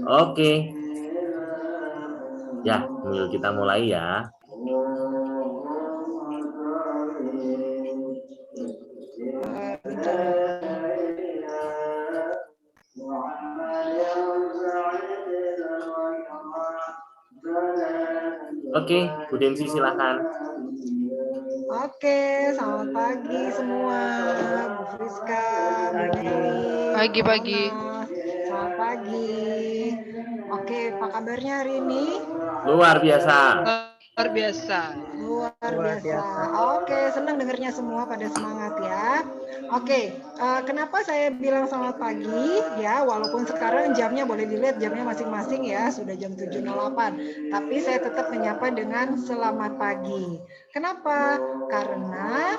Oke. Ya, kita mulai ya. Oke, Bu Densi silakan. Oke, selamat pagi semua, Bu Friska, Bu Nelly, Pagi. Selamat pagi. Oke, apa kabarnya hari ini? Luar biasa. Luar biasa. Luar biasa. Oke, senang dengarnya semua pada semangat ya. Oke, kenapa saya bilang selamat pagi ya, walaupun sekarang jamnya boleh dilihat jamnya masing-masing ya, sudah jam 7.08. Tapi saya tetap menyapa dengan selamat pagi. Kenapa? Karena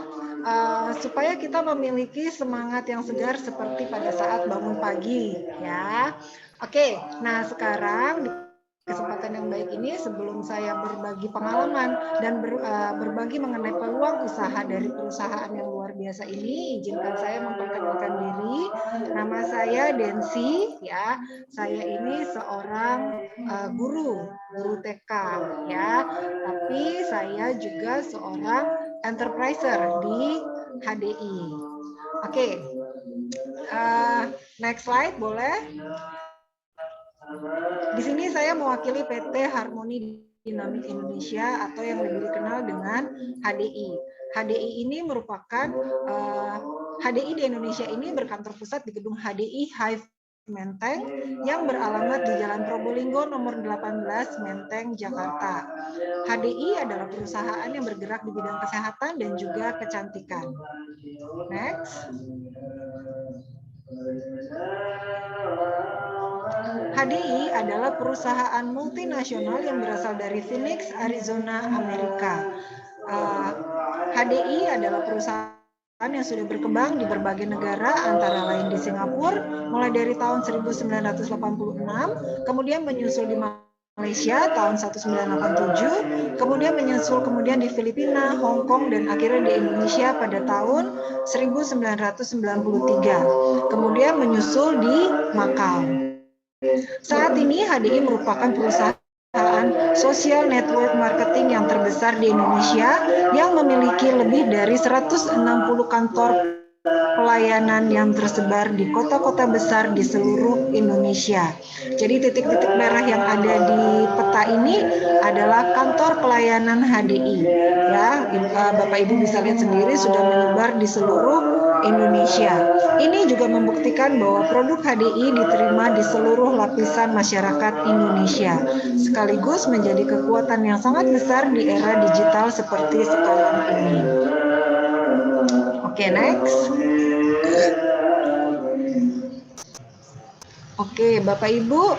supaya kita memiliki semangat yang segar seperti pada saat bangun pagi ya. Oke, nah sekarang di kesempatan yang baik ini sebelum saya berbagi pengalaman dan berbagi mengenai peluang usaha dari perusahaan yang luar biasa ini, izinkan saya memperkenalkan diri. Nama saya Densi ya. Saya ini seorang guru TK ya. Tapi saya juga seorang enterpriser di HDI. Oke. Next slide boleh? Di sini saya mewakili PT Harmoni Dinamik Indonesia atau yang lebih dikenal dengan HDI. HDI ini merupakan HDI di Indonesia ini berkantor pusat di gedung HDI Hive Menteng yang beralamat di Jalan Probolinggo nomor 18 Menteng, Jakarta. HDI adalah perusahaan yang bergerak di bidang kesehatan dan juga kecantikan. Next. HDI adalah perusahaan multinasional yang berasal dari Phoenix, Arizona, Amerika. HDI adalah perusahaan yang sudah berkembang di berbagai negara, antara lain di Singapura, mulai dari tahun 1986, kemudian menyusul di Malaysia tahun 1987, kemudian menyusul di Filipina, Hong Kong, dan akhirnya di Indonesia pada tahun 1993. Kemudian menyusul di Makau. Saat ini HDI merupakan perusahaan social network marketing yang terbesar di Indonesia yang memiliki lebih dari 160 kantor pelayanan yang tersebar di kota-kota besar di seluruh Indonesia. Jadi titik-titik merah yang ada di peta ini adalah kantor pelayanan HDI. Ya, Bapak Ibu bisa lihat sendiri sudah menyebar di seluruh Indonesia. Ini juga membuktikan bahwa produk HDI diterima di seluruh lapisan masyarakat Indonesia, sekaligus menjadi kekuatan yang sangat besar di era digital seperti sekarang ini. Oke, next. Oke, Bapak Ibu,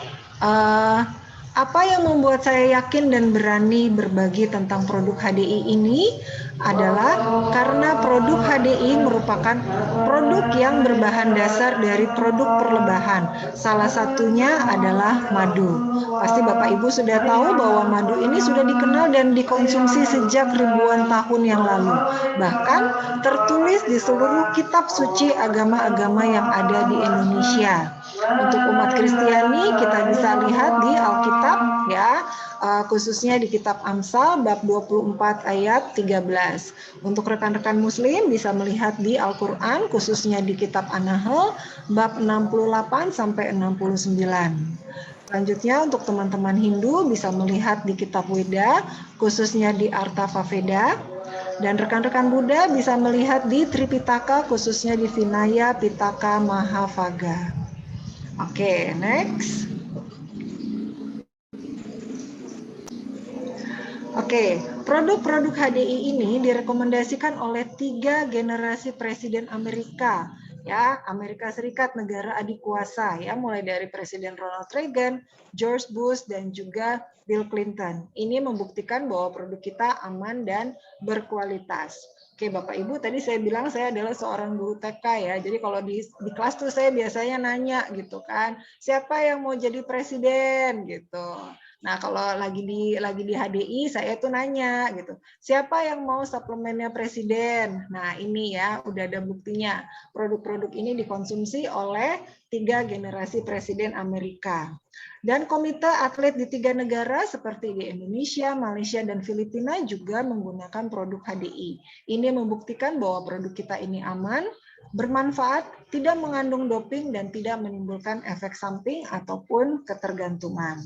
apa yang membuat saya yakin dan berani berbagi tentang produk HDI ini adalah karena produk HDI merupakan produk yang berbahan dasar dari produk perlebahan. Salah satunya adalah madu. Pasti Bapak Ibu sudah tahu bahwa madu ini sudah dikenal dan dikonsumsi sejak ribuan tahun yang lalu. Bahkan tertulis di seluruh kitab suci agama-agama yang ada di Indonesia. Untuk umat Kristiani kita bisa lihat di Alkitab ya, khususnya di kitab Amsal bab 24 ayat 13. Untuk rekan-rekan muslim bisa melihat di Al-Qur'an khususnya di kitab An-Nahl bab 68 sampai 69. Selanjutnya untuk teman-teman Hindu bisa melihat di kitab Weda khususnya di Artava Veda. Dan rekan-rekan Buddha bisa melihat di Tripitaka khususnya di Vinaya Pitaka Mahavaga. Oke, next. Oke, produk-produk HDI ini direkomendasikan oleh 3 generasi presiden Amerika, ya, Amerika Serikat, negara adik kuasa, ya, mulai dari Presiden Ronald Reagan, George Bush, dan juga Bill Clinton. Ini membuktikan bahwa produk kita aman dan berkualitas. Oke, Bapak Ibu, tadi saya bilang saya adalah seorang guru TK ya. Jadi kalau di kelas tuh saya biasanya nanya gitu kan, siapa yang mau jadi presiden gitu. Nah, kalau lagi di HDI saya tuh nanya gitu, siapa yang mau suplemennya presiden? Nah, ini ya udah ada buktinya. Produk-produk ini dikonsumsi oleh 3 generasi presiden Amerika. Dan komite atlet di 3 negara seperti di Indonesia, Malaysia, dan Filipina juga menggunakan produk HDI. Ini membuktikan bahwa produk kita ini aman, bermanfaat, tidak mengandung doping, dan tidak menimbulkan efek samping ataupun ketergantungan.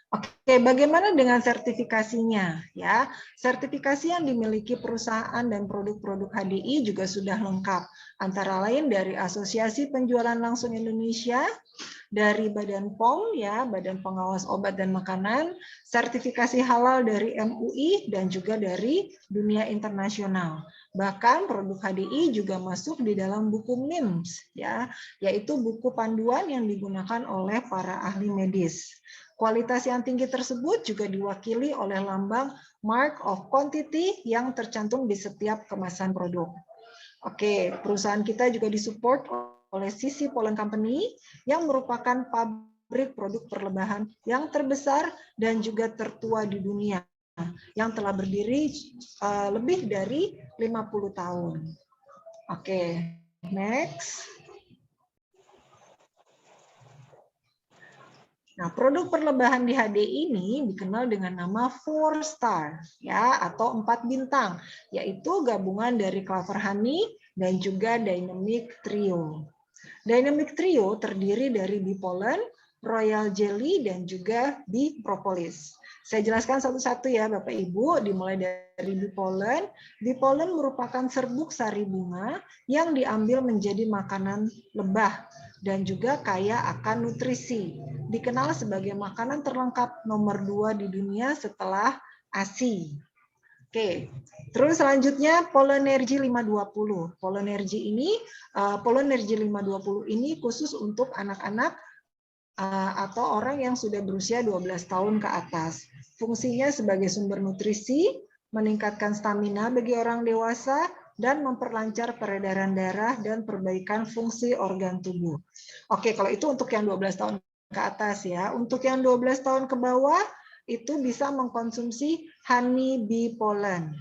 Oke, bagaimana dengan sertifikasinya? Ya, sertifikasi yang dimiliki perusahaan dan produk-produk HDI juga sudah lengkap. Antara lain dari Asosiasi Penjualan Langsung Indonesia, dari Badan POM, ya, Badan Pengawas Obat dan Makanan, sertifikasi halal dari MUI, dan juga dari dunia internasional. Bahkan produk HDI juga masuk di dalam buku MIMS, ya, yaitu buku panduan yang digunakan oleh para ahli medis. Kualitas yang tinggi tersebut juga diwakili oleh lambang Mark of Quantity yang tercantum di setiap kemasan produk. Oke, perusahaan kita juga disupport oleh Sisi Pollen Company yang merupakan pabrik produk perlebahan yang terbesar dan juga tertua di dunia yang telah berdiri lebih dari 50 tahun. Oke, next. Nah, produk perlebahan di HDI ini dikenal dengan nama 4 star ya atau 4 bintang, yaitu gabungan dari Clover Honey dan juga Dynamic Trio. Dynamic Trio terdiri dari bee pollen, royal jelly, dan juga bee propolis. Saya jelaskan satu-satu ya Bapak Ibu, dimulai dari bee pollen. Bee pollen merupakan serbuk sari bunga yang diambil menjadi makanan lebah dan juga kaya akan nutrisi. Dikenal sebagai makanan terlengkap nomor 2 di dunia setelah ASI. Oke, terus selanjutnya Pollenergy 520. Pollenergy 520 ini khusus untuk anak-anak atau orang yang sudah berusia 12 tahun ke atas. Fungsinya sebagai sumber nutrisi, meningkatkan stamina bagi orang dewasa, dan memperlancar peredaran darah dan perbaikan fungsi organ tubuh. Oke, kalau itu untuk yang 12 tahun ke atas ya. Untuk yang 12 tahun ke bawah, itu bisa mengkonsumsi honey bee pollen.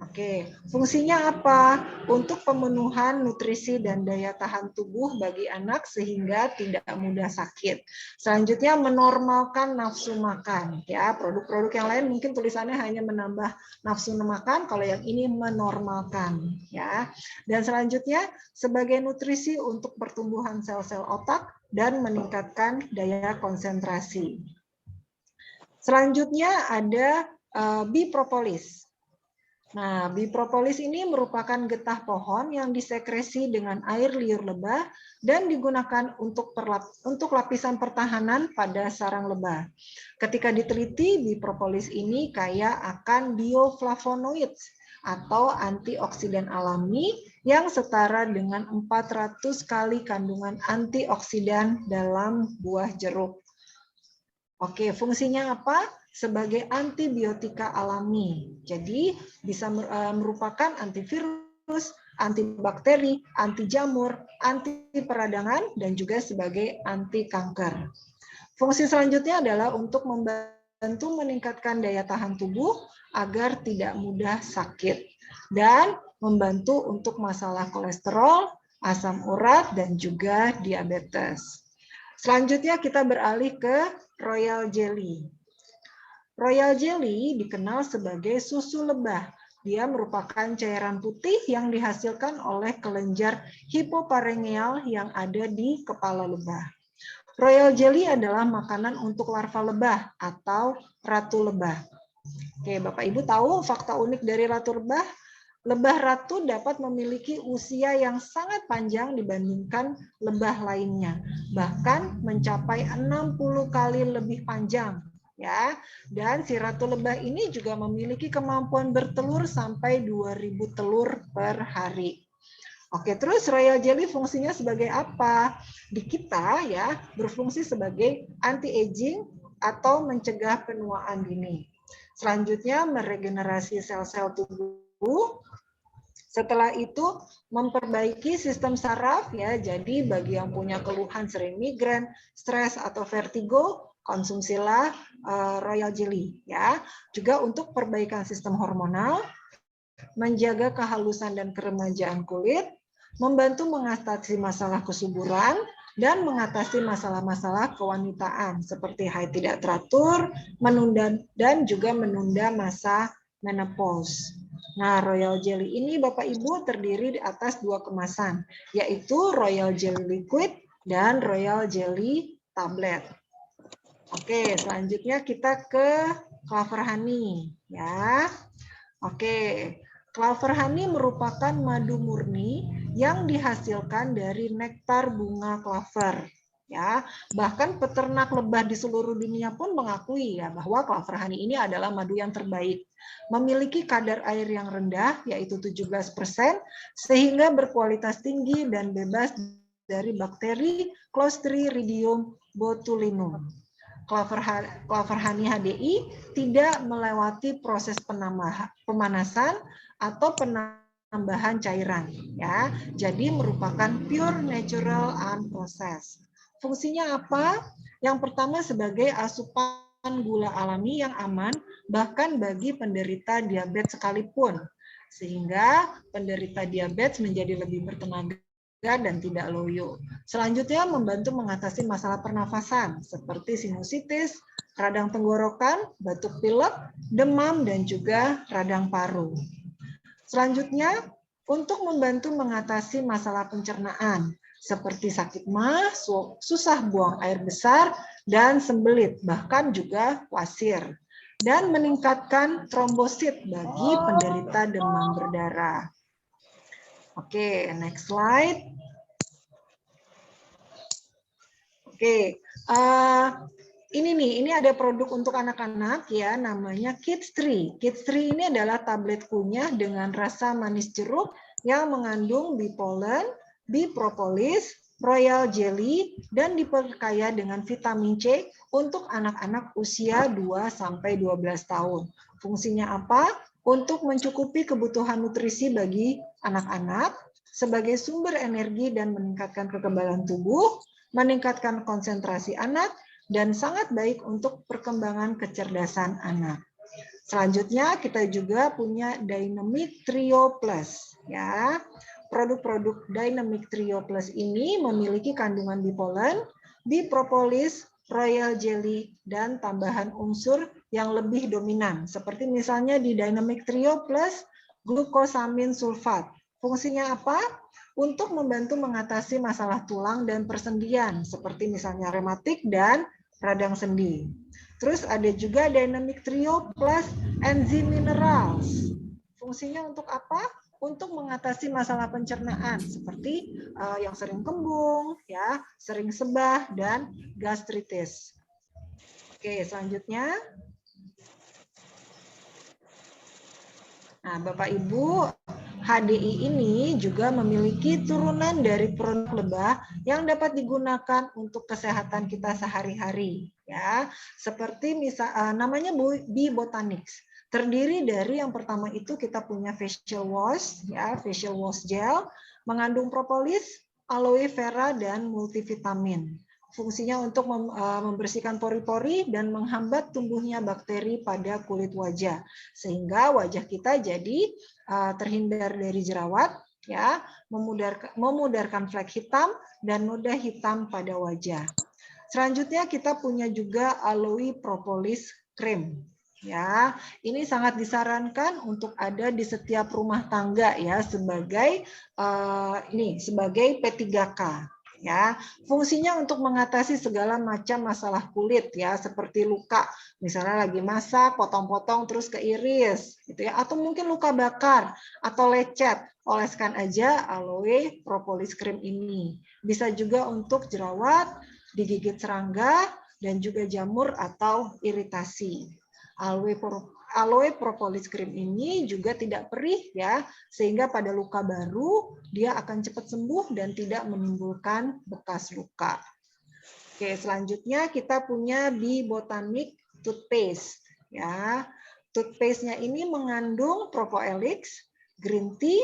Oke, fungsinya apa? Untuk pemenuhan nutrisi dan daya tahan tubuh bagi anak sehingga tidak mudah sakit. Selanjutnya menormalkan nafsu makan. Ya, produk-produk yang lain mungkin tulisannya hanya menambah nafsu makan, kalau yang ini menormalkan. Ya, dan selanjutnya sebagai nutrisi untuk pertumbuhan sel-sel otak dan meningkatkan daya konsentrasi. Selanjutnya ada bee propolis. Nah, bee propolis ini merupakan getah pohon yang disekresi dengan air liur lebah dan digunakan untuk lapisan pertahanan pada sarang lebah. Ketika diteliti, bee propolis ini kaya akan bioflavonoids atau antioksidan alami yang setara dengan 400 kali kandungan antioksidan dalam buah jeruk. Oke, fungsinya apa? Sebagai antibiotika alami. Jadi bisa merupakan antivirus, antibakteri, anti jamur, anti peradangan, dan juga sebagai anti kanker. Fungsi selanjutnya adalah untuk membantu meningkatkan daya tahan tubuh agar tidak mudah sakit dan membantu untuk masalah kolesterol, asam urat, dan juga diabetes. Selanjutnya kita beralih ke royal jelly. Royal jelly dikenal sebagai susu lebah. Dia merupakan cairan putih yang dihasilkan oleh kelenjar hipoparengeal yang ada di kepala lebah. Royal jelly adalah makanan untuk larva lebah atau ratu lebah. Oke, Bapak Ibu tahu fakta unik dari ratu lebah? Lebah ratu dapat memiliki usia yang sangat panjang dibandingkan lebah lainnya, bahkan mencapai 60 kali lebih panjang. Ya, dan si ratu lebah ini juga memiliki kemampuan bertelur sampai 2000 telur per hari. Oke, terus royal jelly fungsinya sebagai apa? Di kita ya, berfungsi sebagai anti-aging atau mencegah penuaan dini. Selanjutnya meregenerasi sel-sel tubuh. Setelah itu memperbaiki sistem saraf ya. Jadi bagi yang punya keluhan sering migrain, stres atau vertigo, konsumsilah royal jelly ya. Juga untuk perbaikan sistem hormonal, menjaga kehalusan dan keremajaan kulit, membantu mengatasi masalah kesuburan, dan mengatasi masalah-masalah kewanitaan seperti haid tidak teratur, menunda dan juga menunda masa menopause. Nah, Royal Jelly ini Bapak Ibu terdiri di atas 2 kemasan, yaitu Royal Jelly Liquid dan Royal Jelly Tablet. Oke, selanjutnya kita ke Clover Honey ya. Oke, Clover Honey merupakan madu murni yang dihasilkan dari nektar bunga clover. Ya, bahkan peternak lebah di seluruh dunia pun mengakui ya bahwa Clover Honey ini adalah madu yang terbaik. Memiliki kadar air yang rendah yaitu 17% sehingga berkualitas tinggi dan bebas dari bakteri Clostridium botulinum. Clover Honey HDI tidak melewati proses pemanasan atau penambahan cairan ya. Jadi merupakan pure natural unprocessed. Fungsinya apa? Yang pertama sebagai asupan gula alami yang aman bahkan bagi penderita diabetes sekalipun. Sehingga penderita diabetes menjadi lebih bertenaga dan tidak loyo. Selanjutnya membantu mengatasi masalah pernafasan seperti sinusitis, radang tenggorokan, batuk pilek, demam, dan juga radang paru. Selanjutnya, untuk membantu mengatasi masalah pencernaan seperti sakit mah, susah buang air besar, dan sembelit, bahkan juga wasir. Dan meningkatkan trombosit bagi penderita demam berdarah. Oke, next slide. Oke, ini ada produk untuk anak-anak ya, namanya Kids Tree. Kids Tree ini adalah tablet kunyah dengan rasa manis jeruk yang mengandung bee pollen, bee propolis, royal jelly, dan diperkaya dengan vitamin C untuk anak-anak usia 2-12 tahun. Fungsinya apa? Untuk mencukupi kebutuhan nutrisi bagi anak-anak, sebagai sumber energi dan meningkatkan kekebalan tubuh, meningkatkan konsentrasi anak, dan sangat baik untuk perkembangan kecerdasan anak. Selanjutnya kita juga punya Dynamic Trio Plus ya. Produk-produk Dynamic Trio Plus ini memiliki kandungan bee pollen, bee propolis, royal jelly, dan tambahan unsur yang lebih dominan. Seperti misalnya di Dynamic Trio Plus, glukosamin sulfat. Fungsinya apa? Untuk membantu mengatasi masalah tulang dan persendian, seperti misalnya rematik dan radang sendi. Terus ada juga Dynamic Trio Plus Enzyme Minerals. Fungsinya untuk apa? Untuk mengatasi masalah pencernaan seperti yang sering kembung, ya, sering sebah dan gastritis. Oke, selanjutnya. Nah, Bapak Ibu, HDI ini juga memiliki turunan dari produk lebah yang dapat digunakan untuk kesehatan kita sehari-hari, ya. Seperti namanya Bee Botanics. Terdiri dari yang pertama itu kita punya facial wash, ya, facial wash gel, mengandung propolis, aloe vera, dan multivitamin. Fungsinya untuk membersihkan pori-pori dan menghambat tumbuhnya bakteri pada kulit wajah, sehingga wajah kita jadi terhindar dari jerawat, ya, memudarkan flek hitam dan noda hitam pada wajah. Selanjutnya kita punya juga aloe propolis cream. Ya, ini sangat disarankan untuk ada di setiap rumah tangga ya sebagai sebagai P3K. Ya, fungsinya untuk mengatasi segala macam masalah kulit ya, seperti luka, misalnya lagi masak, potong-potong terus keiris, gitu ya, atau mungkin luka bakar atau lecet, oleskan aja aloe propolis cream ini. Bisa juga untuk jerawat, digigit serangga, dan juga jamur atau iritasi. Aloe propolis cream ini juga tidak perih ya, sehingga pada luka baru dia akan cepat sembuh dan tidak menimbulkan bekas luka. Oke, selanjutnya kita punya Bee Botanic toothpaste ya. Toothpaste-nya ini mengandung propoelix, green tea,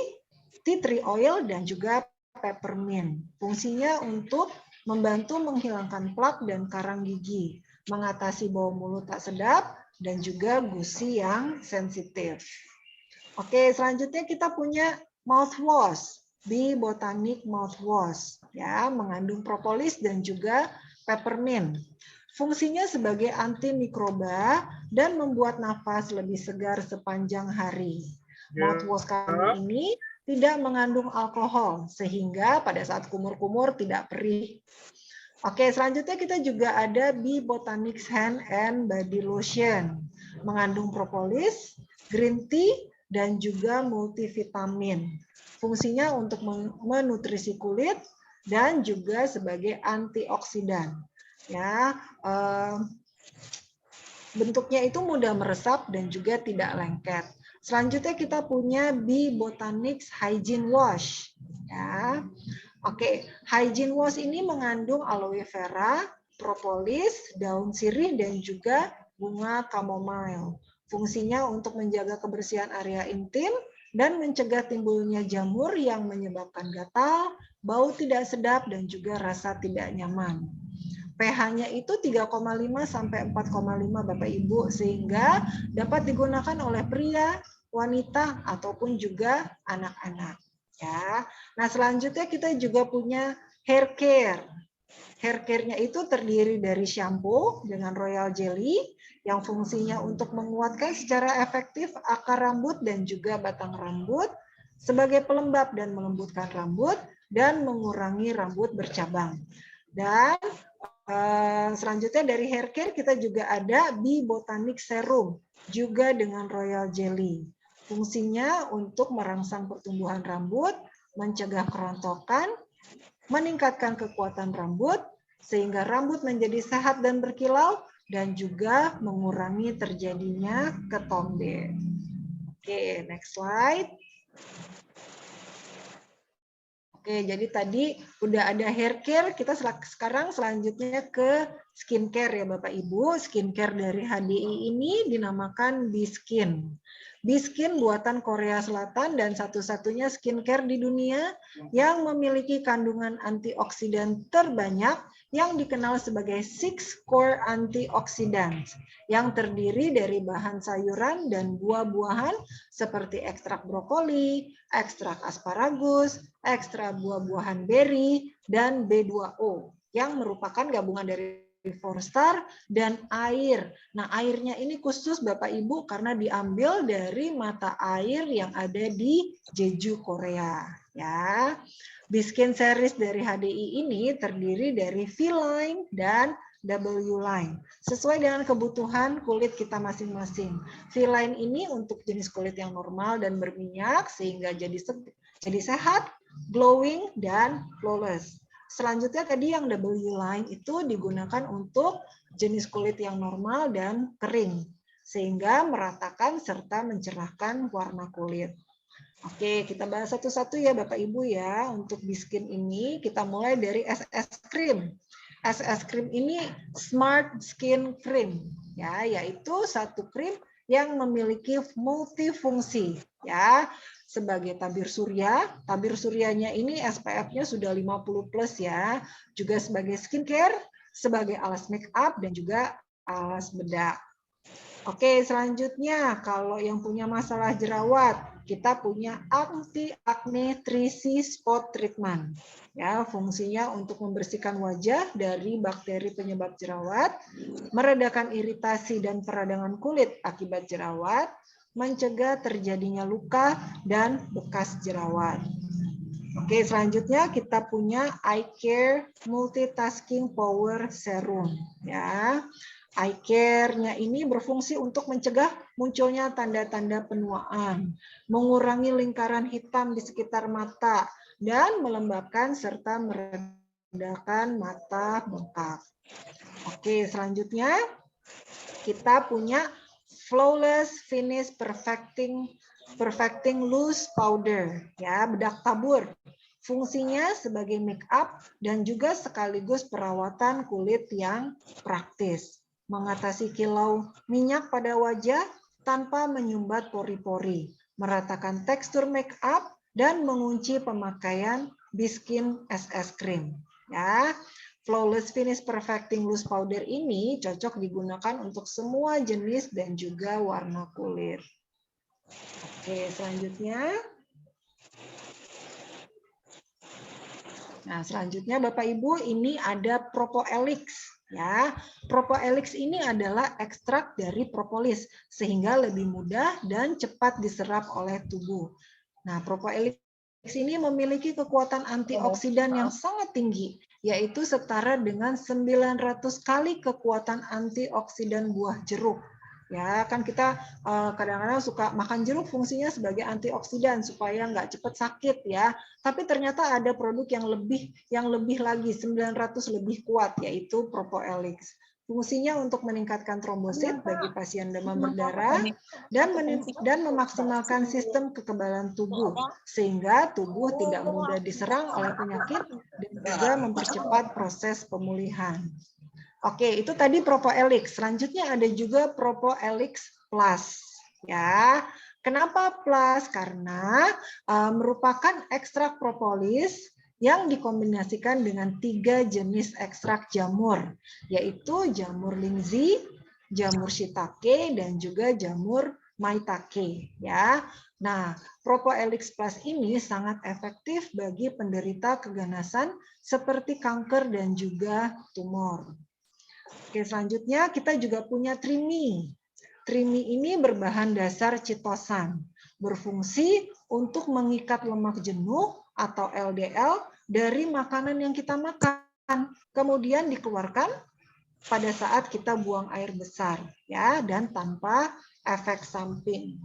tea tree oil, dan juga peppermint. Fungsinya untuk membantu menghilangkan plak dan karang gigi, mengatasi bau mulut tak sedap, dan juga gusi yang sensitif. Oke, selanjutnya kita punya mouthwash, Bee Botanic Mouthwash, ya, mengandung propolis dan juga peppermint. Fungsinya sebagai antimikroba dan membuat nafas lebih segar sepanjang hari. Mouthwash kami ini tidak mengandung alkohol, sehingga pada saat kumur-kumur tidak perih. Oke, selanjutnya kita juga ada Bee Botanics Hand and Body Lotion, mengandung propolis, green tea, dan juga multivitamin. Fungsinya untuk menutrisi kulit dan juga sebagai antioksidan. Ya, bentuknya itu mudah meresap dan juga tidak lengket. Selanjutnya kita punya Bee Botanics Hygiene Wash. Ya. Oke, hygiene wash ini mengandung aloe vera, propolis, daun sirih, dan juga bunga chamomile. Fungsinya untuk menjaga kebersihan area intim dan mencegah timbulnya jamur yang menyebabkan gatal, bau tidak sedap, dan juga rasa tidak nyaman. pH-nya itu 3,5 sampai 4,5 Bapak Ibu, sehingga dapat digunakan oleh pria, wanita, ataupun juga anak-anak. Ya. Nah, selanjutnya kita juga punya hair care. Hair care-nya itu terdiri dari shampoo dengan royal jelly yang fungsinya untuk menguatkan secara efektif akar rambut dan juga batang rambut sebagai pelembab dan melembutkan rambut dan mengurangi rambut bercabang. Dan selanjutnya dari hair care kita juga ada Bee Botanic Serum juga dengan royal jelly. Fungsinya untuk merangsang pertumbuhan rambut, mencegah kerontokan, meningkatkan kekuatan rambut, sehingga rambut menjadi sehat dan berkilau, dan juga mengurangi terjadinya ketombe. Oke, next slide. Oke, jadi tadi udah ada hair care, kita sekarang selanjutnya ke skincare ya Bapak Ibu. Skincare dari HDI ini dinamakan Be-Skin. Be-Skin buatan Korea Selatan dan satu-satunya skincare di dunia yang memiliki kandungan antioksidan terbanyak yang dikenal sebagai 6 core antioxidants yang terdiri dari bahan sayuran dan buah-buahan seperti ekstrak brokoli, ekstrak asparagus, ekstrak buah-buahan beri, dan B2O yang merupakan gabungan dari Forstar dan air. Nah, airnya ini khusus Bapak Ibu karena diambil dari mata air yang ada di Jeju, Korea. Ya, Be-Skin series dari HDI ini terdiri dari V-line dan W-line. Sesuai dengan kebutuhan kulit kita masing-masing. V-line ini untuk jenis kulit yang normal dan berminyak sehingga jadi sehat, glowing, dan flawless. Selanjutnya tadi yang W-line itu digunakan untuk jenis kulit yang normal dan kering, sehingga meratakan serta mencerahkan warna kulit. Oke, kita bahas satu-satu ya Bapak Ibu ya. Untuk Be-Skin ini kita mulai dari SS Cream. SS Cream ini Smart Skin Cream, ya, yaitu satu krim yang memiliki multifungsi, ya, sebagai tabir surya. Tabir suryanya ini SPF-nya sudah 50 plus ya, juga sebagai skincare, sebagai alas make up, dan juga alas bedak. Oke, selanjutnya kalau yang punya masalah jerawat, kita punya anti-acne 3C Spot Treatment. Ya, fungsinya untuk membersihkan wajah dari bakteri penyebab jerawat, meredakan iritasi dan peradangan kulit akibat jerawat, mencegah terjadinya luka dan bekas jerawat. Oke, selanjutnya kita punya Eye Care Multitasking Power Serum. Ya, Eye Care-nya ini berfungsi untuk mencegah munculnya tanda-tanda penuaan, mengurangi lingkaran hitam di sekitar mata, dan melembabkan serta meredakan mata bengkak. Oke, selanjutnya kita punya Flawless Finish Perfecting Loose Powder, ya, bedak tabur. Fungsinya sebagai make up dan juga sekaligus perawatan kulit yang praktis, mengatasi kilau minyak pada wajah tanpa menyumbat pori-pori, meratakan tekstur make up dan mengunci pemakaian Biskin SS Cream. Ya, Flawless Finish Perfecting Loose Powder ini cocok digunakan untuk semua jenis dan juga warna kulit. Oke, selanjutnya. Nah, selanjutnya Bapak Ibu, ini ada Propoelix. Ya, Propoelix ini adalah ekstrak dari propolis sehingga lebih mudah dan cepat diserap oleh tubuh. Nah, Propoelix ini memiliki kekuatan antioksidan yang sangat tinggi, yaitu setara dengan 900 kali kekuatan antioksidan buah jeruk. Ya, kan kita kadang-kadang suka makan jeruk fungsinya sebagai antioksidan supaya nggak cepat sakit ya. Tapi ternyata ada produk yang lebih lagi 900 lebih kuat, yaitu Propoelix. Fungsinya untuk meningkatkan trombosit bagi pasien demam berdarah dan memaksimalkan sistem kekebalan tubuh sehingga tubuh tidak mudah diserang oleh penyakit dan juga mempercepat proses pemulihan. Oke, itu tadi Propoelix. Selanjutnya ada juga Propoelix Plus. Ya, kenapa plus? Karena merupakan ekstrak propolis yang dikombinasikan dengan 3 jenis ekstrak jamur, yaitu jamur linzi, jamur shiitake, dan juga jamur maitake. Ya, nah Propoelix Plus ini sangat efektif bagi penderita keganasan seperti kanker dan juga tumor. Oke, selanjutnya kita juga punya Trimi. Trimi ini berbahan dasar chitosan, berfungsi untuk mengikat lemak jenuh atau LDL dari makanan yang kita makan, kemudian dikeluarkan pada saat kita buang air besar, ya, dan tanpa efek samping.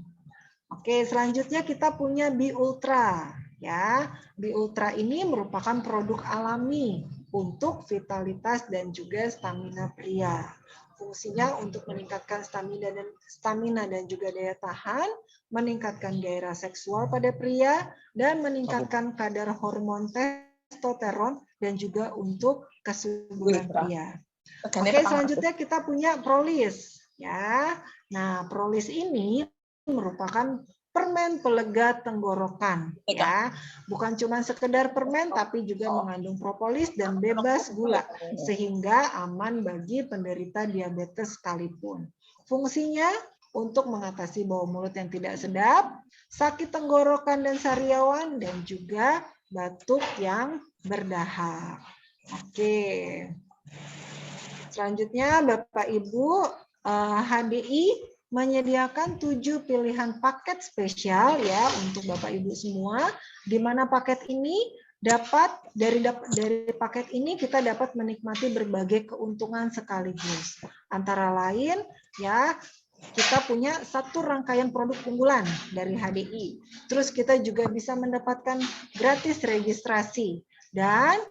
Oke, selanjutnya kita punya Bi-Ultra, ya. Bi-Ultra ini merupakan produk alami untuk vitalitas dan juga stamina pria. Fungsinya untuk meningkatkan stamina dan juga daya tahan, meningkatkan gairah seksual pada pria, dan meningkatkan kadar hormon testosteron dan juga untuk kesuburan pria. Oke, selanjutnya kita punya Prolis, ya. Nah, Prolis ini merupakan permen pelega tenggorokan, ya, bukan cuma sekedar permen tapi juga mengandung propolis dan bebas gula sehingga aman bagi penderita diabetes sekalipun. Fungsinya untuk mengatasi bau mulut yang tidak sedap, sakit tenggorokan dan sariawan, dan juga batuk yang berdahak. Oke. Selanjutnya Bapak Ibu, HDI menyediakan 7 pilihan paket spesial ya untuk Bapak Ibu semua, di mana paket ini dari paket ini kita dapat menikmati berbagai keuntungan sekaligus. Antara lain ya, kita punya satu rangkaian produk unggulan dari HDI. Terus kita juga bisa mendapatkan gratis registrasi, dan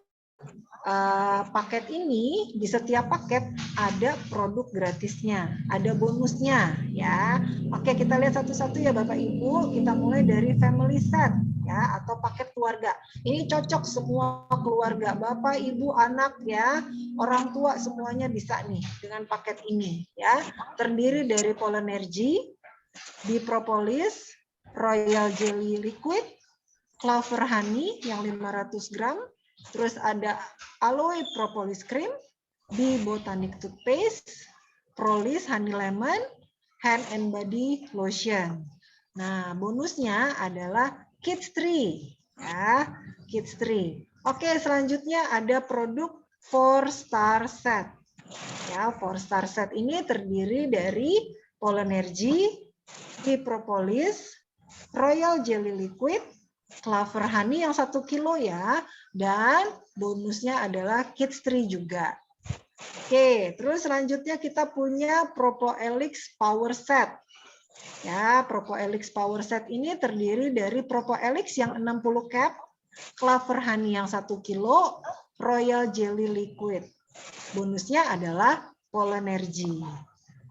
paket ini di setiap paket ada produk gratisnya, ada bonusnya ya. Oke, kita lihat satu-satu ya Bapak Ibu. Kita mulai dari family set ya, atau paket keluarga. Ini cocok semua keluarga, Bapak, Ibu, anak ya, orang tua semuanya bisa nih dengan paket ini ya. Terdiri dari Polenergy, Bipropolis, Royal Jelly Liquid, Clover Honey yang 500 gram, terus ada Aloe Propolis Cream, Bi Botanic Toothpaste, Prolis Honey Lemon, Hand and Body Lotion. Nah, bonusnya adalah Kids Tree, ya, Kids Tree. Oke, selanjutnya ada produk 4-star set. Ya, 4-star set ini terdiri dari Polenergy, Bi Propolis, Royal Jelly Liquid, Clover Honey yang 1 kilo ya, dan bonusnya adalah Kids Tree juga. Oke, terus selanjutnya kita punya Propoelix Power Set. Ya, Propoelix Power Set ini terdiri dari Propoelix yang 60 cap, Clover Honey yang 1 kilo, Royal Jelly Liquid. Bonusnya adalah Polenergy.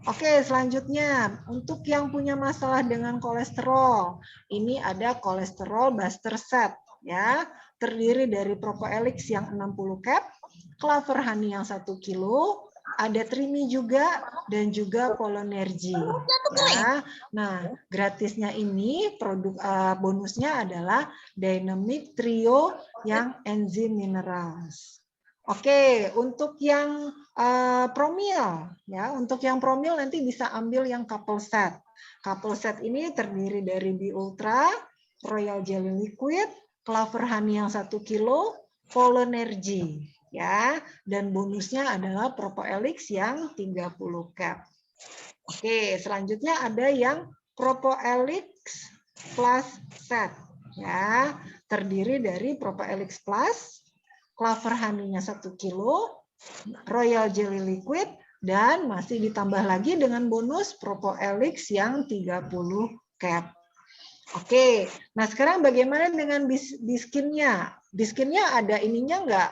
Oke, selanjutnya untuk yang punya masalah dengan kolesterol, ini ada kolesterol buster set ya, terdiri dari Propoelix yang 60 cap, Clover Honey yang 1 kilo, ada Trimi juga, dan juga Polonergy. Ya. Nah, gratisnya ini produk bonusnya adalah Dynamic Trio yang enzim minerals. Oke, untuk yang promil, ya, untuk yang promil nanti bisa ambil yang couple set. Couple set ini terdiri dari B Ultra, Royal Jelly Liquid, Clover Honey yang 1 kilo, Polonergy, ya, dan bonusnya adalah Propoelix yang 30 cap. Oke, selanjutnya ada yang Propoelix Plus Set, ya, terdiri dari Propoelix Plus, Clover Honey-nya 1 kilo, Royal Jelly Liquid, dan masih ditambah lagi dengan bonus Propoelix yang 30 cap. Oke, nah sekarang bagaimana dengan biskinnya? Biskinnya ada ininya nggak?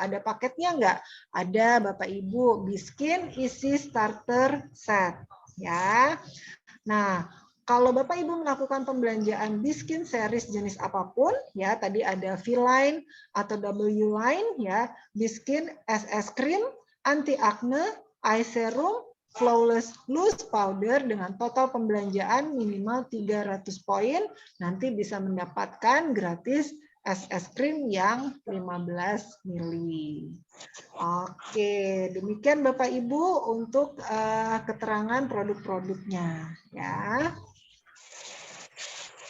Ada paketnya nggak? Ada Bapak Ibu, biskin isi starter set, ya. Nah, kalau Bapak Ibu melakukan pembelanjaan biskin series jenis apapun, ya tadi ada V-line atau W-line, ya, biskin SS cream, anti acne, eye serum, flawless loose powder dengan total pembelanjaan minimal 300 poin, nanti bisa mendapatkan gratis SS cream yang 15 mili. Oke, demikian Bapak Ibu untuk keterangan produk-produknya, ya.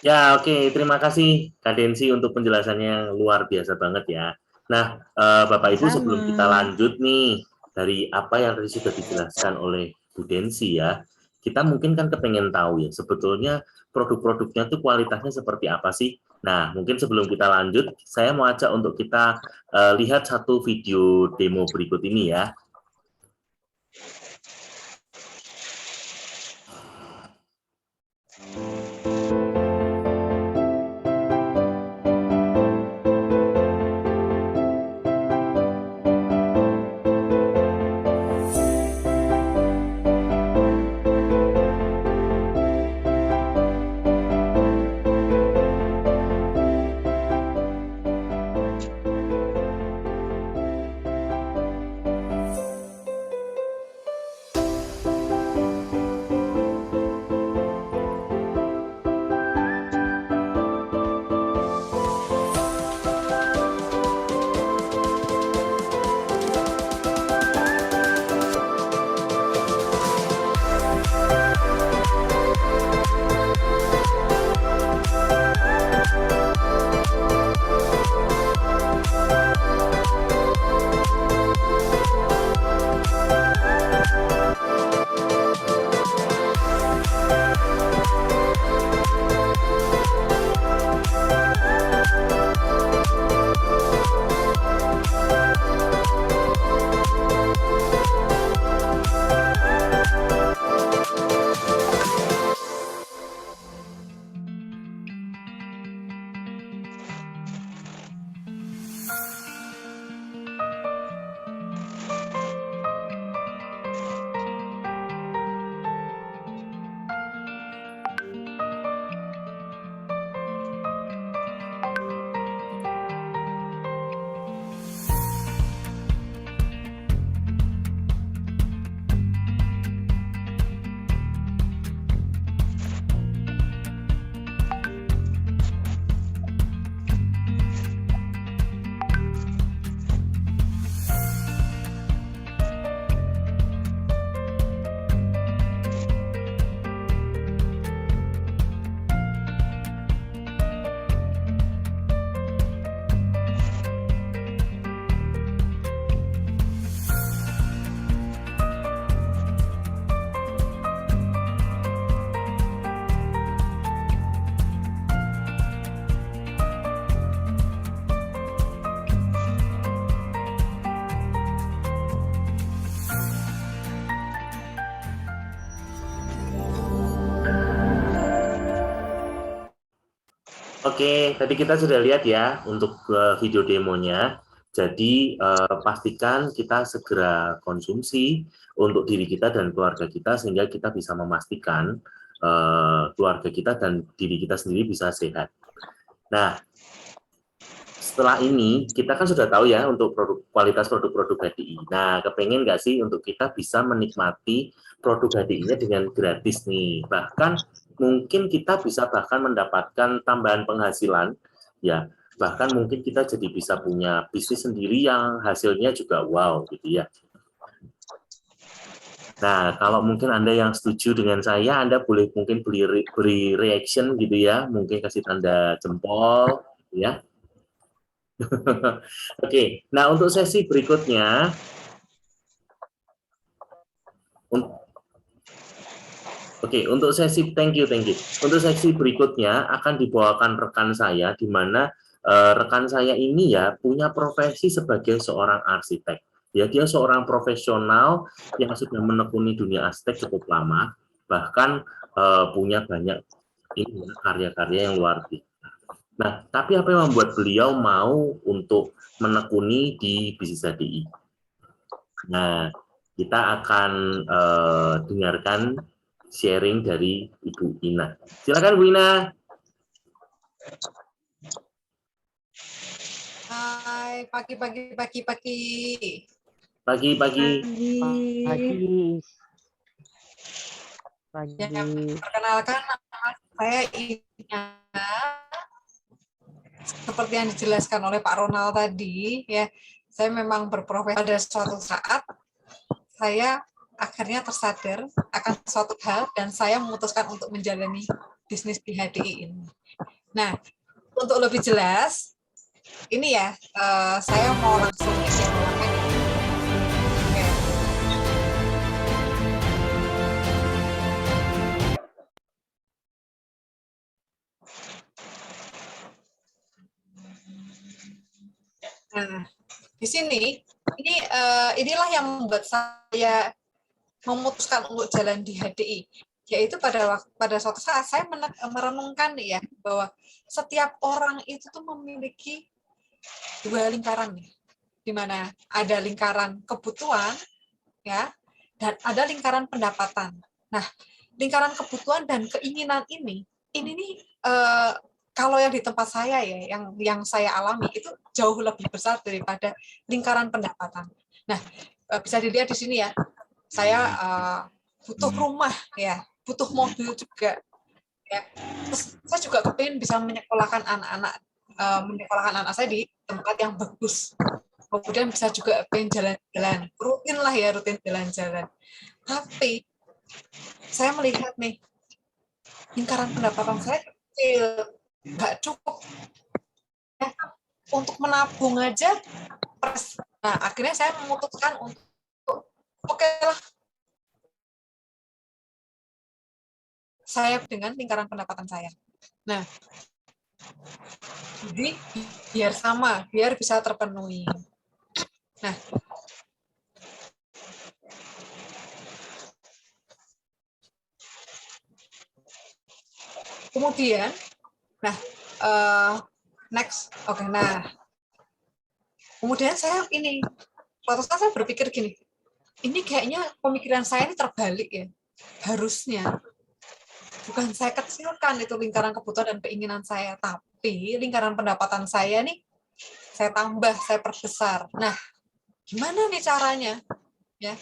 Ya, oke. Terima kasih Kak Densi untuk penjelasannya yang luar biasa banget ya. Nah, Bapak Ibu, sebelum kita lanjut nih, dari apa yang tadi sudah dijelaskan oleh Bu Densi ya, kita mungkin kan kepengen tahu ya, sebetulnya produk-produknya tuh kualitasnya seperti apa sih? Nah, mungkin sebelum kita lanjut, saya mau ajak untuk kita lihat satu video demo berikut ini ya. Oke, tadi kita sudah lihat ya untuk video demonya. Jadi pastikan kita segera konsumsi untuk diri kita dan keluarga kita sehingga kita bisa memastikan keluarga kita dan diri kita sendiri bisa sehat. Nah, setelah ini kita kan sudah tahu ya untuk kualitas produk-produk HDI. Nah, kepengen nggak sih untuk kita bisa menikmati produk HDI-nya dengan gratis nih. Bahkan mungkin kita bisa bahkan mendapatkan tambahan penghasilan, ya. Bahkan mungkin kita jadi bisa punya bisnis sendiri yang hasilnya juga wow gitu ya. Nah, kalau mungkin Anda yang setuju dengan saya, Anda boleh mungkin beri reaction gitu ya, mungkin kasih tanda jempol, ya. Oke, nah untuk sesi berikutnya, untuk sesi thank you. Untuk sesi berikutnya akan dibawakan rekan saya, di mana rekan saya ini ya punya profesi sebagai seorang arsitek. Ya, dia seorang profesional yang sudah menekuni dunia arsitek cukup lama, bahkan punya banyak karya-karya yang luar biasa. Nah, tapi apa yang membuat beliau mau untuk menekuni di bisnis HDI? Nah, kita akan dengarkan sharing dari Ibu Ina. Silakan Bu Ina. Hai, pagi. Pagi. Ya, perkenalkan saya Ina. Seperti yang dijelaskan oleh Pak Ronald tadi, ya, saya memang berprofesi. Pada suatu saat saya akhirnya tersadar akan suatu hal dan saya memutuskan untuk menjalani bisnis di HDI ini. Nah, untuk lebih jelas, ini ya, saya mau langsung menyampaikan. Nah, di sini inilah yang membuat saya memutuskan untuk jalan di HDI, yaitu pada suatu saat saya merenungkan ya bahwa setiap orang itu tuh memiliki dua lingkaran nih, di mana ada lingkaran kebutuhan ya dan ada lingkaran pendapatan. Nah, lingkaran kebutuhan dan keinginan ini nih kalau yang di tempat saya ya, yang saya alami itu jauh lebih besar daripada lingkaran pendapatan. Nah, bisa dilihat di sini ya, saya butuh rumah ya, butuh mobil juga ya. Terus saya juga kepingin bisa menyekolahkan anak saya di tempat yang bagus. Kemudian bisa juga pengen jalan-jalan, rutin jalan-jalan. Tapi saya melihat nih, lingkaran pendapatan saya kecil, nggak cukup ya, untuk menabung aja. Nah, akhirnya saya memutuskan untuk oke lah, saya dengan lingkaran pendapatan saya. Nah, jadi biar sama, biar bisa terpenuhi. Nah, kemudian, next, oke, nah, kemudian saya suatu saat saya berpikir gini, ini kayaknya pemikiran saya ini terbalik ya, harusnya bukan saya kecilkan itu lingkaran kebutuhan dan keinginan saya, tapi lingkaran pendapatan saya nih saya tambah, saya perbesar. Nah, gimana nih caranya ya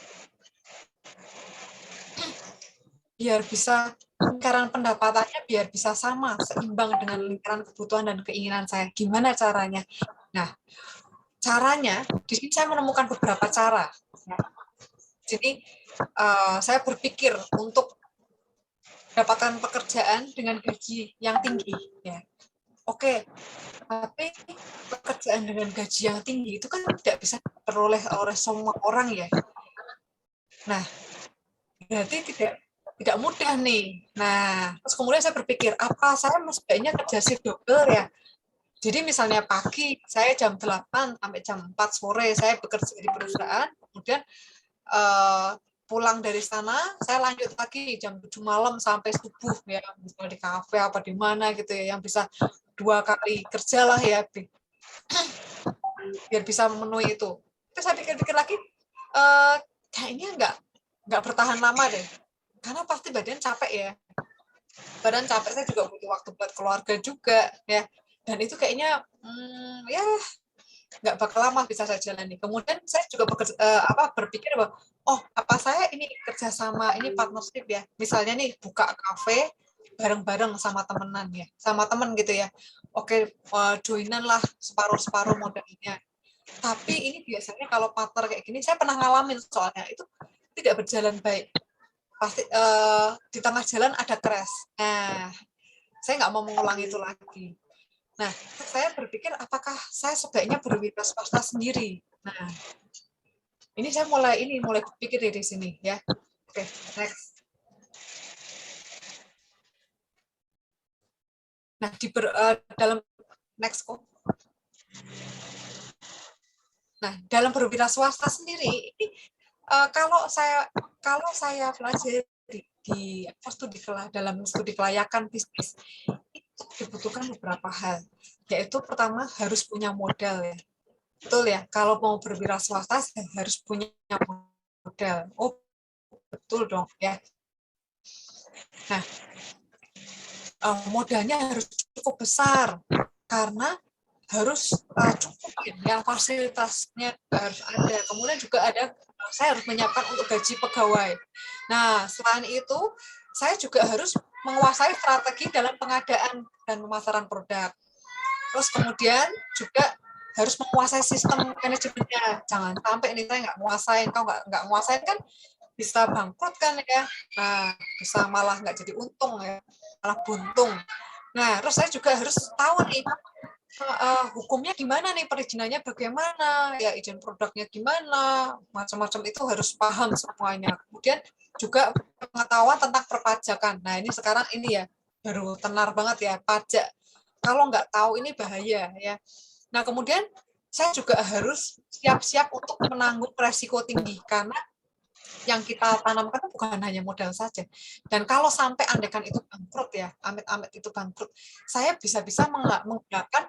biar bisa lingkaran pendapatannya biar bisa sama, seimbang dengan lingkaran kebutuhan dan keinginan saya. Gimana caranya? Nah, caranya di sini saya menemukan beberapa cara. Jadi saya berpikir untuk dapatkan pekerjaan dengan gaji yang tinggi ya. Oke, tapi pekerjaan dengan gaji yang tinggi itu kan tidak bisa diperoleh oleh semua orang ya. Nah, berarti tidak mudah nih. Nah, terus kemudian saya berpikir, apa saya sebaiknya kerja shift double ya? Jadi misalnya pagi, saya jam 8 sampai jam 4 sore, saya bekerja di perusahaan, kemudian pulang dari sana, saya lanjut lagi jam 7 malam sampai subuh, ya, misalnya di kafe apa di mana gitu ya, yang bisa 2 kali kerja lah ya, biar bisa memenuhi itu. Terus saya pikir-pikir lagi, kayaknya nggak bertahan lama deh, karena pasti badan capek ya. Badan capek, saya juga butuh waktu buat keluarga juga ya. Dan itu kayaknya ya nggak bakal lama bisa saya jalani. Kemudian saya juga berpikir bahwa apa saya ini kerjasama, ini partnership ya. Misalnya nih buka kafe bareng-bareng sama temenan ya, sama temen gitu ya. Oke, joinan lah separuh-separuh modalnya. Tapi ini biasanya kalau partner kayak gini, saya pernah ngalamin soalnya itu tidak berjalan baik. Pasti di tengah jalan ada crash. Nah, saya nggak mau mengulang itu lagi. Nah, saya berpikir apakah saya sebaiknya berwira swasta sendiri. Nah, ini saya mulai berpikir di sini ya. Oke, next. Nah, dalam next kok. Nah, dalam berwira swasta sendiri ini kalau saya pelajari dalam studi kelayakan bisnis itu dibutuhkan beberapa hal. Yaitu pertama harus punya modal ya. Betul ya, kalau mau berwira swasta harus punya modal. Oh, betul dong ya. Nah, modalnya harus cukup besar karena harus cukup ya, fasilitasnya harus ada. Kemudian juga saya harus menyiapkan untuk gaji pegawai. Nah, selain itu saya juga harus menguasai strategi dalam pengadaan dan pemasaran produk. Terus kemudian juga harus menguasai sistem manajemennya. Jangan sampai ini saya nggak menguasain, kau nggak menguasain kan bisa bangkrut kan ya. Nah, bisa malah nggak jadi untung ya, malah buntung. Nah, terus saya juga harus tahu nih hukumnya gimana nih, perizinannya bagaimana, ya izin produknya gimana, macam-macam itu harus paham semuanya. Kemudian juga pengetahuan tentang perpajakan. Nah, ini sekarang ini ya baru tenar banget ya, pajak. Kalau nggak tahu ini bahaya ya. Nah, kemudian saya juga harus siap-siap untuk menanggung resiko tinggi karena yang kita tanamkan bukan hanya modal saja. Dan kalau sampai andekan itu bangkrut ya, amit-amit itu bangkrut, saya bisa-bisa menggunakan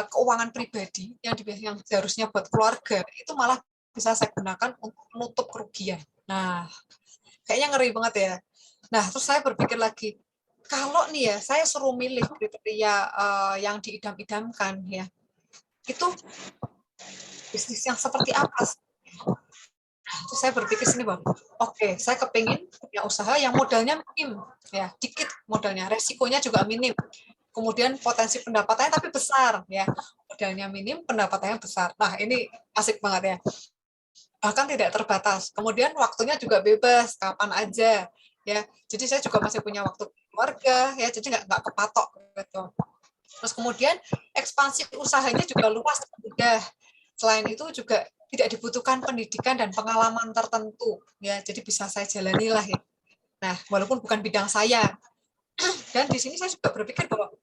keuangan pribadi yang seharusnya buat keluarga, itu malah bisa saya gunakan untuk menutup kerugian. Nah, kayaknya ngeri banget ya. Nah, terus saya berpikir lagi, kalau nih ya, saya suruh milih kriteria yang diidam-idamkan ya, itu bisnis yang seperti apa sih? Terus saya berpikir sini bang, oke, saya kepingin punya usaha yang modalnya minim, ya dikit modalnya, resikonya juga minim, kemudian potensi pendapatannya tapi besar, ya modalnya minim, pendapatannya besar. Nah ini asik banget ya, bahkan tidak terbatas. Kemudian waktunya juga bebas, kapan aja, ya. Jadi saya juga masih punya waktu keluarga, ya, jadi nggak kepatok gitu. Terus kemudian ekspansi usahanya juga luas dan mudah. Selain itu juga tidak dibutuhkan pendidikan dan pengalaman tertentu, ya. Jadi bisa saya jalani lah ya. Nah, walaupun bukan bidang saya. Dan di sini saya juga berpikir bahwa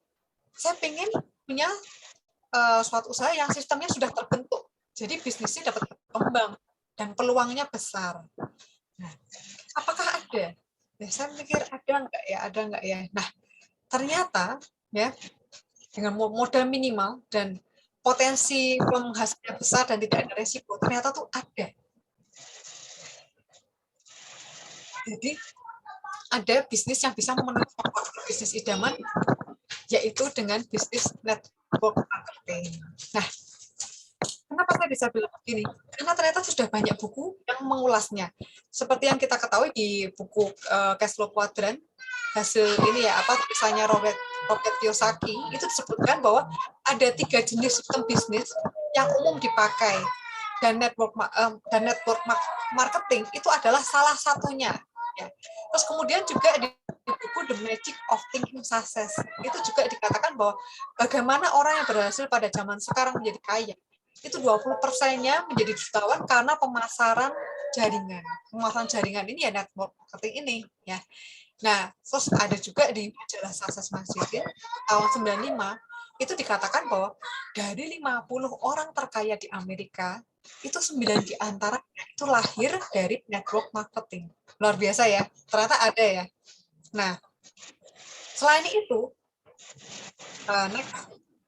saya ingin punya suatu usaha yang sistemnya sudah terbentuk. Jadi bisnisnya dapat berkembang dan peluangnya besar. Nah, apakah ada? Ya, saya pikir ada nggak ya. Nah, ternyata ya dengan modal minimal dan potensi penghasilan besar dan tidak ada resiko, ternyata tuh ada. Jadi ada bisnis yang bisa memenuhi bisnis idaman, yaitu dengan bisnis network marketing. Nah, kenapa saya bisa bilang begini? Karena ternyata sudah banyak buku yang mengulasnya. Seperti yang kita ketahui di buku Cash Flow Quadrant, hasil ini ya tulisannya Robert Kiyosaki, itu disebutkan bahwa ada 3 jenis sistem bisnis yang umum dipakai, dan network marketing itu adalah salah satunya. Ya. Terus kemudian juga di buku The Magic of Thinking Success itu juga dikatakan bahwa bagaimana orang yang berhasil pada zaman sekarang menjadi kaya itu 20%-nya menjadi jutawan karena pemasaran jaringan. Pemasaran jaringan ini ya network marketing ini ya. Nah, terus ada juga di majalah Success Magazine tahun 95 itu dikatakan bahwa dari 50 orang terkaya di Amerika itu 9 di antara itu lahir dari network marketing. Luar biasa ya, ternyata ada ya. Nah, selain itu,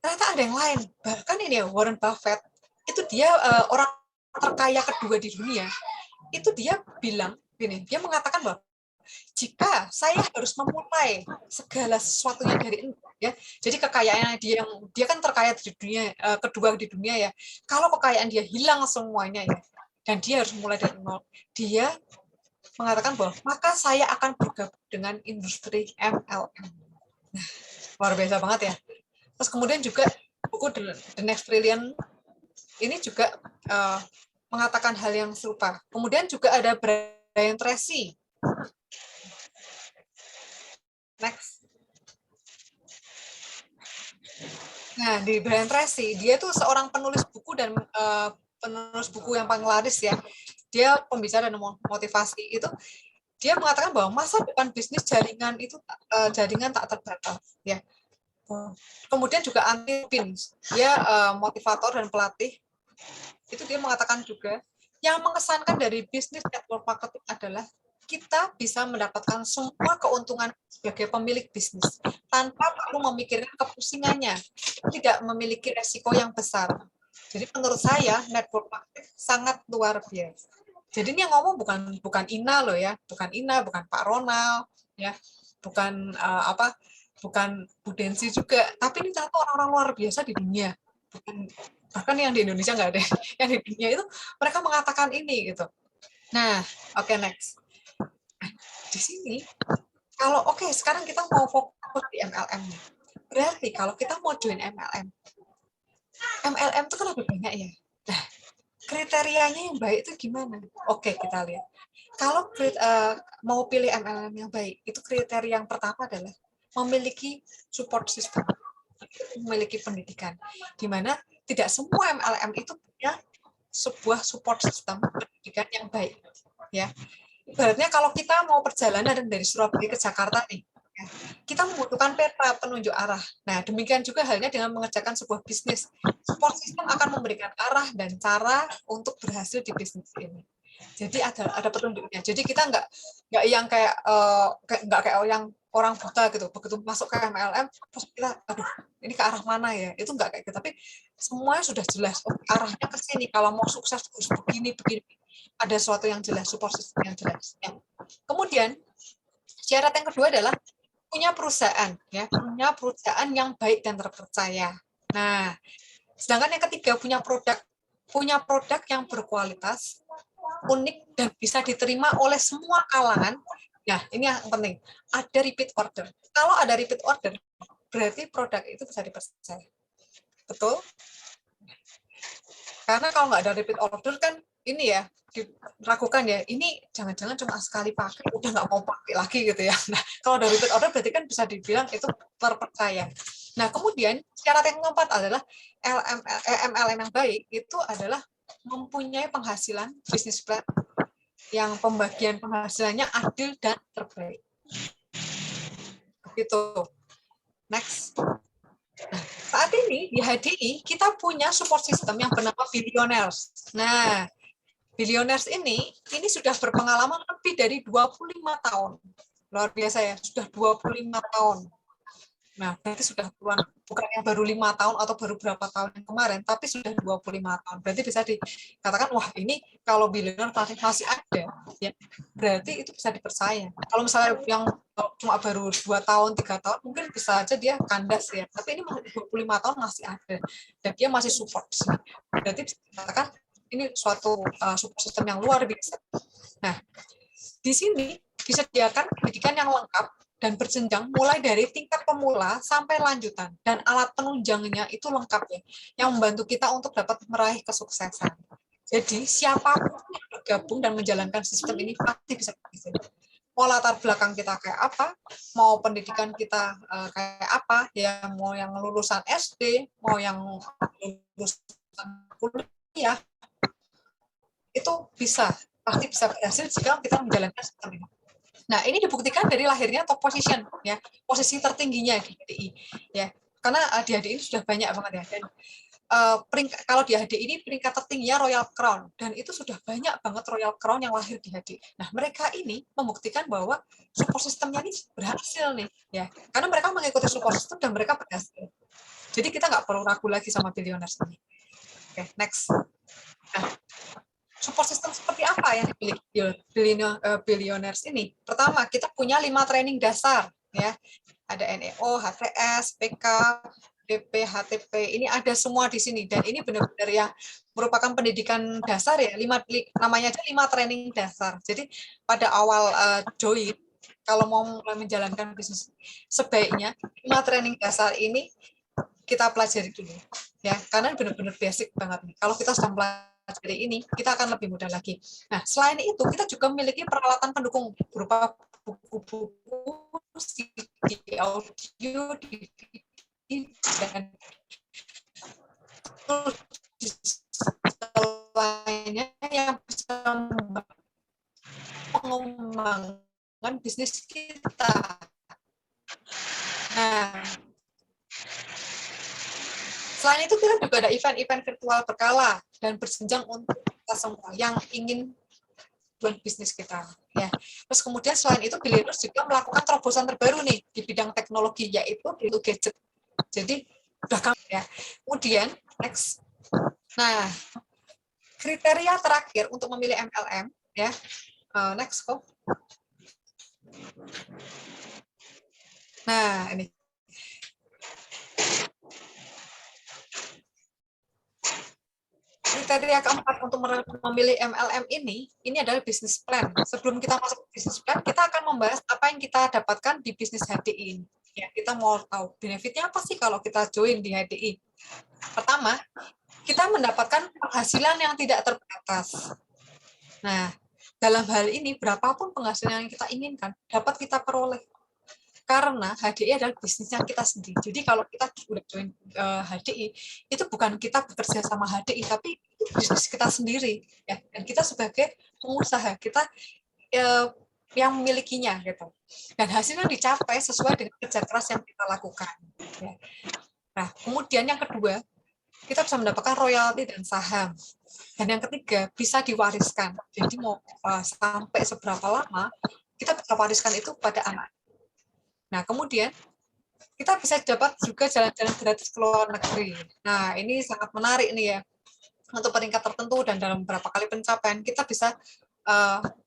ternyata ada yang lain. Bahkan ini ya, Warren Buffett, itu dia orang terkaya kedua di dunia. Itu dia bilang, dia mengatakan bahwa jika saya harus memulai segala sesuatunya dari nol, ya. Jadi kekayaannya dia kan terkaya di dunia, kedua di dunia ya. Kalau kekayaan dia hilang semuanya ya, dan dia harus mulai dari nol, dia mengatakan bahwa maka saya akan bergabung dengan industri MLM. Nah, luar biasa banget ya. Terus kemudian juga buku The Next Trillion ini juga mengatakan hal yang serupa. Kemudian juga ada Brian Tracy. Next. Nah, di Brian Tracy, dia tuh seorang penulis buku dan penulis buku yang paling laris ya. Dia pembicara dan motivasi itu. Dia mengatakan bahwa masa depan bisnis jaringan itu jaringan tak terbatas ya. Kemudian juga Anthony Robbins, dia motivator dan pelatih. Itu dia mengatakan juga yang mengesankan dari bisnis network marketing adalah kita bisa mendapatkan semua keuntungan sebagai pemilik bisnis tanpa perlu memikirkan kepusingannya, tidak memiliki resiko yang besar. Jadi menurut saya network marketing sangat luar biasa. Jadi ini yang ngomong bukan Ina loh ya, bukan Ina, bukan Pak Ronald, ya, bukan bukan Bu Densi juga, tapi ini ternyata orang-orang luar biasa di dunia. Bahkan yang di Indonesia nggak ada, yang di dunia itu mereka mengatakan ini gitu. Nah, oke, next. Di sini, kalau sekarang kita mau fokus di MLM nih. Berarti kalau kita mau join MLM itu kan lebih banyak ya. Nah, kriterianya yang baik itu gimana? Oke, kita lihat. Kalau mau pilih MLM yang baik, itu kriteria yang pertama adalah memiliki support system, memiliki pendidikan, di mana tidak semua MLM itu punya sebuah support system pendidikan yang baik. Ya, ibaratnya kalau kita mau perjalanan dari Surabaya ke Jakarta nih, ya, kita membutuhkan peta penunjuk arah. Nah, demikian juga halnya dengan mengerjakan sebuah bisnis. Support system akan memberikan arah dan cara untuk berhasil di bisnis ini. Jadi ada petunjuknya. Jadi kita nggak yang kayak yang orang buta gitu. Begitu masuk ke MLM, terus kita, aduh, ini ke arah mana ya? Itu nggak kayak gitu. Tapi semuanya sudah jelas. Oh, arahnya ke sini. Kalau mau sukses harus begini. Ada sesuatu yang jelas, support system yang jelas. Ya. Kemudian syarat yang kedua adalah punya perusahaan, ya, punya perusahaan yang baik dan terpercaya. Nah, sedangkan yang ketiga punya produk yang berkualitas, unik dan bisa diterima oleh semua kalangan. Nah, ini yang penting. Ada repeat order. Kalau ada repeat order, berarti produk itu bisa dipercaya. Betul? Karena kalau nggak ada repeat order kan ini ya diragukan ya. Ini jangan-jangan cuma sekali pakai, udah nggak mau pakai lagi gitu ya. Nah, kalau ada repeat order berarti kan bisa dibilang itu terpercaya. Nah, kemudian syarat yang keempat adalah MLM yang baik itu adalah mempunyai penghasilan bisnis plan yang pembagian penghasilannya adil dan terbaik. Begitu. Next. Nah, saat ini di HDI kita punya support system yang bernama Billionaires. Nah, Billionaires ini sudah berpengalaman lebih dari 25 tahun. Luar biasa ya, sudah 25 tahun. Nah, berarti sudah bukan yang baru 5 tahun atau baru berapa tahun yang kemarin, tapi sudah 25 tahun. Berarti bisa dikatakan, wah ini kalau billionaire masih ada, ya, berarti itu bisa dipercaya. Kalau misalnya yang cuma baru 2 tahun, 3 tahun, mungkin bisa aja dia kandas ya. Tapi ini 25 tahun masih ada, dan dia masih support. Berarti bisa dikatakan ini suatu support system yang luar biasa. Nah, di sini disediakan pendidikan yang lengkap dan berjenjang mulai dari tingkat pemula sampai lanjutan, dan alat penunjangnya itu lengkap ya, yang membantu kita untuk dapat meraih kesuksesan. Jadi siapapun yang bergabung dan menjalankan sistem ini pasti bisa berhasil. Mau latar belakang kita kayak apa, mau pendidikan kita kayak apa, ya mau yang lulusan SD, mau yang lulusan kuliah, itu pasti bisa berhasil jika kita menjalankan sistem ini. Nah, ini dibuktikan dari lahirnya top position, ya, posisi tertingginya di HDI, ya, karena di HDI ini sudah banyak banget ya, dan kalau di HDI ini peringkat tertingginya Royal Crown, dan itu sudah banyak banget Royal Crown yang lahir di HDI. Nah, mereka ini membuktikan bahwa support systemnya ini berhasil nih, ya, karena mereka mengikuti support system dan mereka berhasil. Jadi kita nggak perlu ragu lagi sama Billionaires ini. Oke, next. Nah, support system seperti apa yang dimiliki Billionaires ini? Pertama, kita punya 5 training dasar, ya. ada NEO, HTS, PK, DP, HTP, ini ada semua di sini, dan ini benar-benar yang merupakan pendidikan dasar ya, namanya aja 5 training dasar. Jadi pada awal join, kalau mau mulai menjalankan bisnis, sebaiknya 5 training dasar ini kita pelajari dulu, ya, karena benar-benar basic banget nih. Kalau kita sudah pelajari ini, kita akan lebih mudah lagi. Nah, selain itu, kita juga memiliki peralatan pendukung berupa buku-buku, CD, audio, DVD, dan lainnya yang bisa mengembangkan bisnis kita. Nah, selain itu kita juga ada event-event virtual berkala dan berjenjang untuk kita semua yang ingin buat bisnis kita, ya. Terus kemudian selain itu Billionaires juga melakukan terobosan terbaru nih di bidang teknologi, yaitu gadget. Jadi udah ya. Kemudian next. Nah, kriteria terakhir untuk memilih MLM, ya. Next kok. Nah, ini. Kriteria keempat untuk memilih MLM ini adalah bisnis plan. Sebelum kita masuk ke bisnis plan, kita akan membahas apa yang kita dapatkan di bisnis HDI. Ya, kita mau tahu benefitnya apa sih kalau kita join di HDI. Pertama, kita mendapatkan penghasilan yang tidak terbatas. Nah, dalam hal ini, berapapun penghasilan yang kita inginkan, dapat kita peroleh. Karena HDI adalah bisnisnya kita sendiri. Jadi kalau kita udah join HDI, itu bukan kita bekerja sama HDI, tapi itu bisnis kita sendiri. Ya. Dan kita sebagai pengusaha, kita yang memilikinya. Gitu. Dan hasilnya dicapai sesuai dengan kerja keras yang kita lakukan. Ya. Nah, kemudian yang kedua, kita bisa mendapatkan royalti dan saham. Dan yang ketiga, bisa diwariskan. Jadi mau sampai seberapa lama, kita bisa wariskan itu pada anak. Nah, kemudian kita bisa dapat juga jalan-jalan gratis ke luar negeri. Nah, ini sangat menarik nih ya. Untuk peringkat tertentu dan dalam beberapa kali pencapaian, kita bisa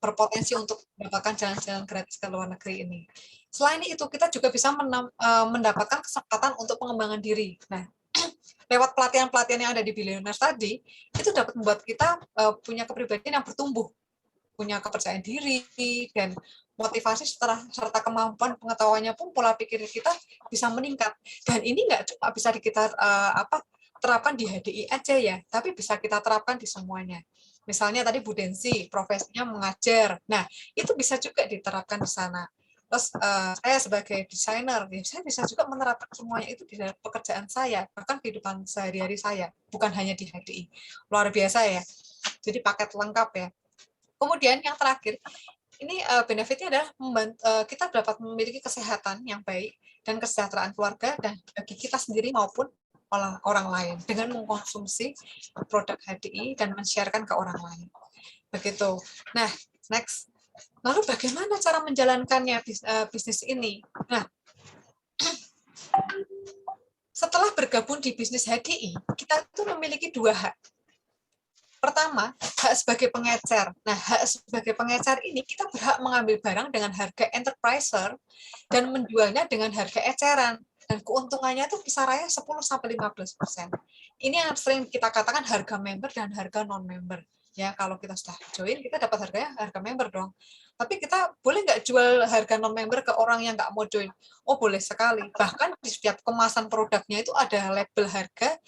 berpotensi untuk mendapatkan jalan-jalan gratis ke luar negeri ini. Selain itu, kita juga bisa mendapatkan kesempatan untuk pengembangan diri. Nah, lewat pelatihan-pelatihan yang ada di Billionaires tadi, itu dapat membuat kita punya kepribadian yang bertumbuh, punya kepercayaan diri, dan motivasi serta kemampuan pengetahuannya pun pola pikir kita bisa meningkat. Dan ini nggak cuma bisa kita terapkan di HDI aja ya, tapi bisa kita terapkan di semuanya. Misalnya tadi Bu Densi, profesinya mengajar. Nah, itu bisa juga diterapkan di sana. Terus saya sebagai desainer, saya bisa juga menerapkan semuanya itu di dalam pekerjaan saya, bahkan kehidupan sehari-hari saya, bukan hanya di HDI. Luar biasa ya. Jadi paket lengkap ya. Kemudian yang terakhir, ini benefitnya adalah kita dapat memiliki kesehatan yang baik dan kesejahteraan keluarga dan bagi kita sendiri maupun orang lain dengan mengkonsumsi produk HDI dan men-sharekan ke orang lain. Begitu. Nah, next. Lalu bagaimana cara menjalankannya bisnis ini? Nah, setelah bergabung di bisnis HDI, kita itu memiliki 2 hak. Pertama, hak sebagai pengecer. Nah, hak sebagai pengecer ini kita berhak mengambil barang dengan harga enterpriser dan menjualnya dengan harga eceran. Dan keuntungannya itu kisarannya 10-15%. Ini yang sering kita katakan harga member dan harga non-member. Ya, kalau kita sudah join, kita dapat harganya harga member dong. Tapi kita boleh nggak jual harga non-member ke orang yang nggak mau join? Oh, boleh sekali. Bahkan di setiap kemasan produknya itu ada label harga.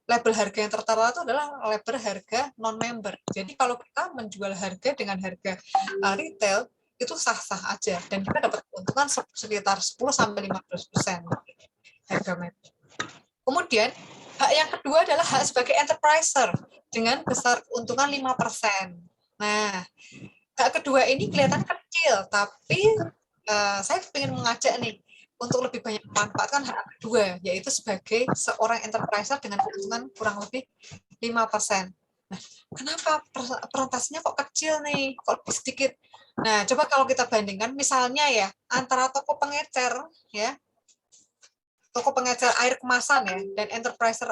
Label harga yang tertera itu adalah label harga non-member. Jadi kalau kita menjual harga dengan harga retail, itu sah-sah aja. Dan kita dapat keuntungan sekitar 10-15% harga member. Kemudian, hak yang kedua adalah hak sebagai enterpriser dengan besar keuntungan 5%. Nah, hak kedua ini kelihatan kecil, tapi saya ingin mengajak nih, untuk lebih banyak memanfaatkan hak kedua, yaitu sebagai seorang enterpriser dengan keuntungan kurang lebih 5%. Nah, kenapa persentasenya kok kecil nih, kok lebih sedikit? Nah, coba kalau kita bandingkan, misalnya ya, antara toko pengecer, ya, toko pengecer air kemasan ya, dan enterpriser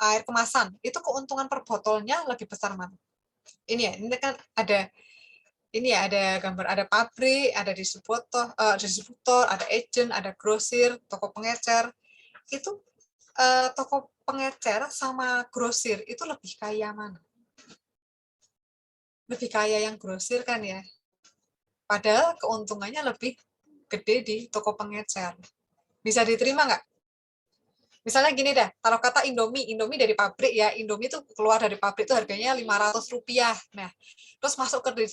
air kemasan, itu keuntungan per botolnya lebih besar mana? Ini ya, ini kan ada ini ya ada gambar, ada pabrik, ada distributor, ada agent, ada grosir, toko pengecer. Itu toko pengecer sama grosir itu lebih kaya mana? Lebih kaya yang grosir kan ya. Padahal keuntungannya lebih gede di toko pengecer. Bisa diterima nggak? Misalnya gini dah, kalau kata Indomie dari pabrik ya, Indomie itu keluar dari pabrik itu harganya Rp500. Nah, terus masuk ke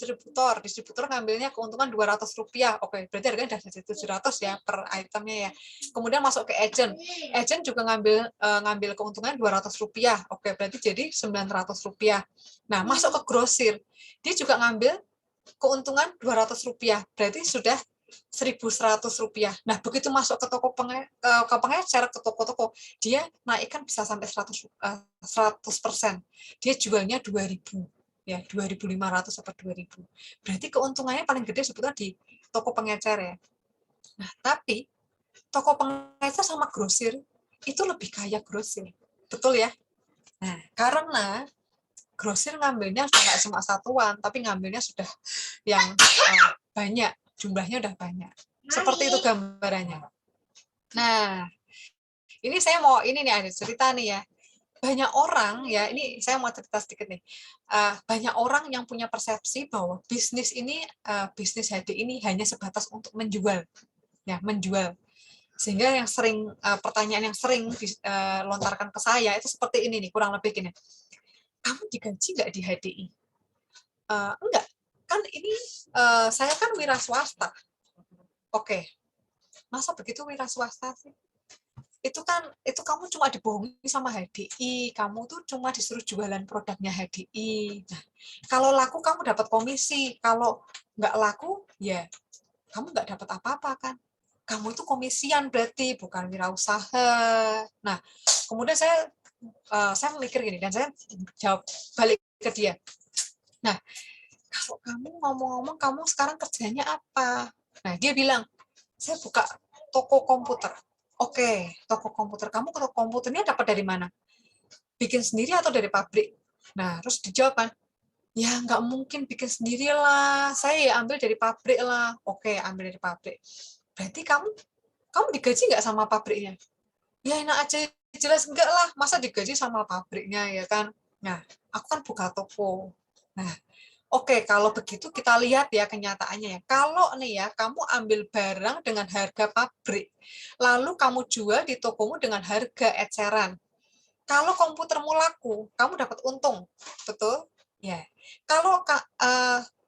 distributor ngambilnya keuntungan Rp200. Oke, berarti harganya udah jadi 700 ya per itemnya ya. Kemudian masuk ke agent juga ngambil keuntungan Rp200. Oke, berarti jadi Rp900. Nah, masuk ke grosir, dia juga ngambil keuntungan Rp200, berarti sudah Rp1.100. Nah, begitu masuk ke toko ke pengecer, ke toko-toko, dia naikkan bisa sampai 100%. Dia jualnya 2.000, ya 2.500 atau 2.000. Berarti keuntungannya paling gede sebetulnya di toko pengecer ya. Nah, tapi toko pengecer sama grosir itu lebih kaya grosir, betul ya? Nah, karena grosir ngambilnya nggak cuma satuan, tapi ngambilnya sudah yang banyak, jumlahnya udah banyak. Seperti itu gambarannya. Nah, ini saya mau, ini nih ada cerita nih ya. Banyak orang ya, ini saya mau cerita sedikit nih. Banyak orang yang punya persepsi bahwa bisnis ini, bisnis HD ini hanya sebatas untuk menjual. Ya, menjual. Sehingga yang sering, pertanyaan yang sering dilontarkan ke saya itu seperti ini nih, kurang lebih gini. Kamu digaji nggak di HDI? Enggak, kan ini saya kan wira swasta. Oke, masa begitu wira swasta sih? Itu kamu cuma dibohongi sama HDI, kamu tuh cuma disuruh jualan produknya HDI. Nah, kalau laku kamu dapat komisi, kalau nggak laku ya kamu nggak dapat apa-apa kan? Kamu itu komisian berarti bukan wirausaha. Nah, kemudian saya mikir gini dan saya jawab balik ke dia. Nah, kalau kamu ngomong-ngomong kamu sekarang kerjanya apa? Nah, dia bilang, saya buka toko komputer. Oke, toko komputer. Kamu toko komputernya dapat dari mana? Bikin sendiri atau dari pabrik? Nah, terus dijawab kan, ya nggak mungkin bikin sendiri lah. Saya ya ambil dari pabrik lah. Oke, ambil dari pabrik. Berarti kamu digaji nggak sama pabriknya? Ya enak aja, jelas enggak lah. Masa digaji sama pabriknya ya kan? Nah, aku kan buka toko. Nah, oke, kalau begitu kita lihat ya kenyataannya ya. Kalau nih ya, kamu ambil barang dengan harga pabrik, lalu kamu jual di tokomu dengan harga eceran. Kalau komputermu laku, kamu dapat untung, betul? Ya. Kalau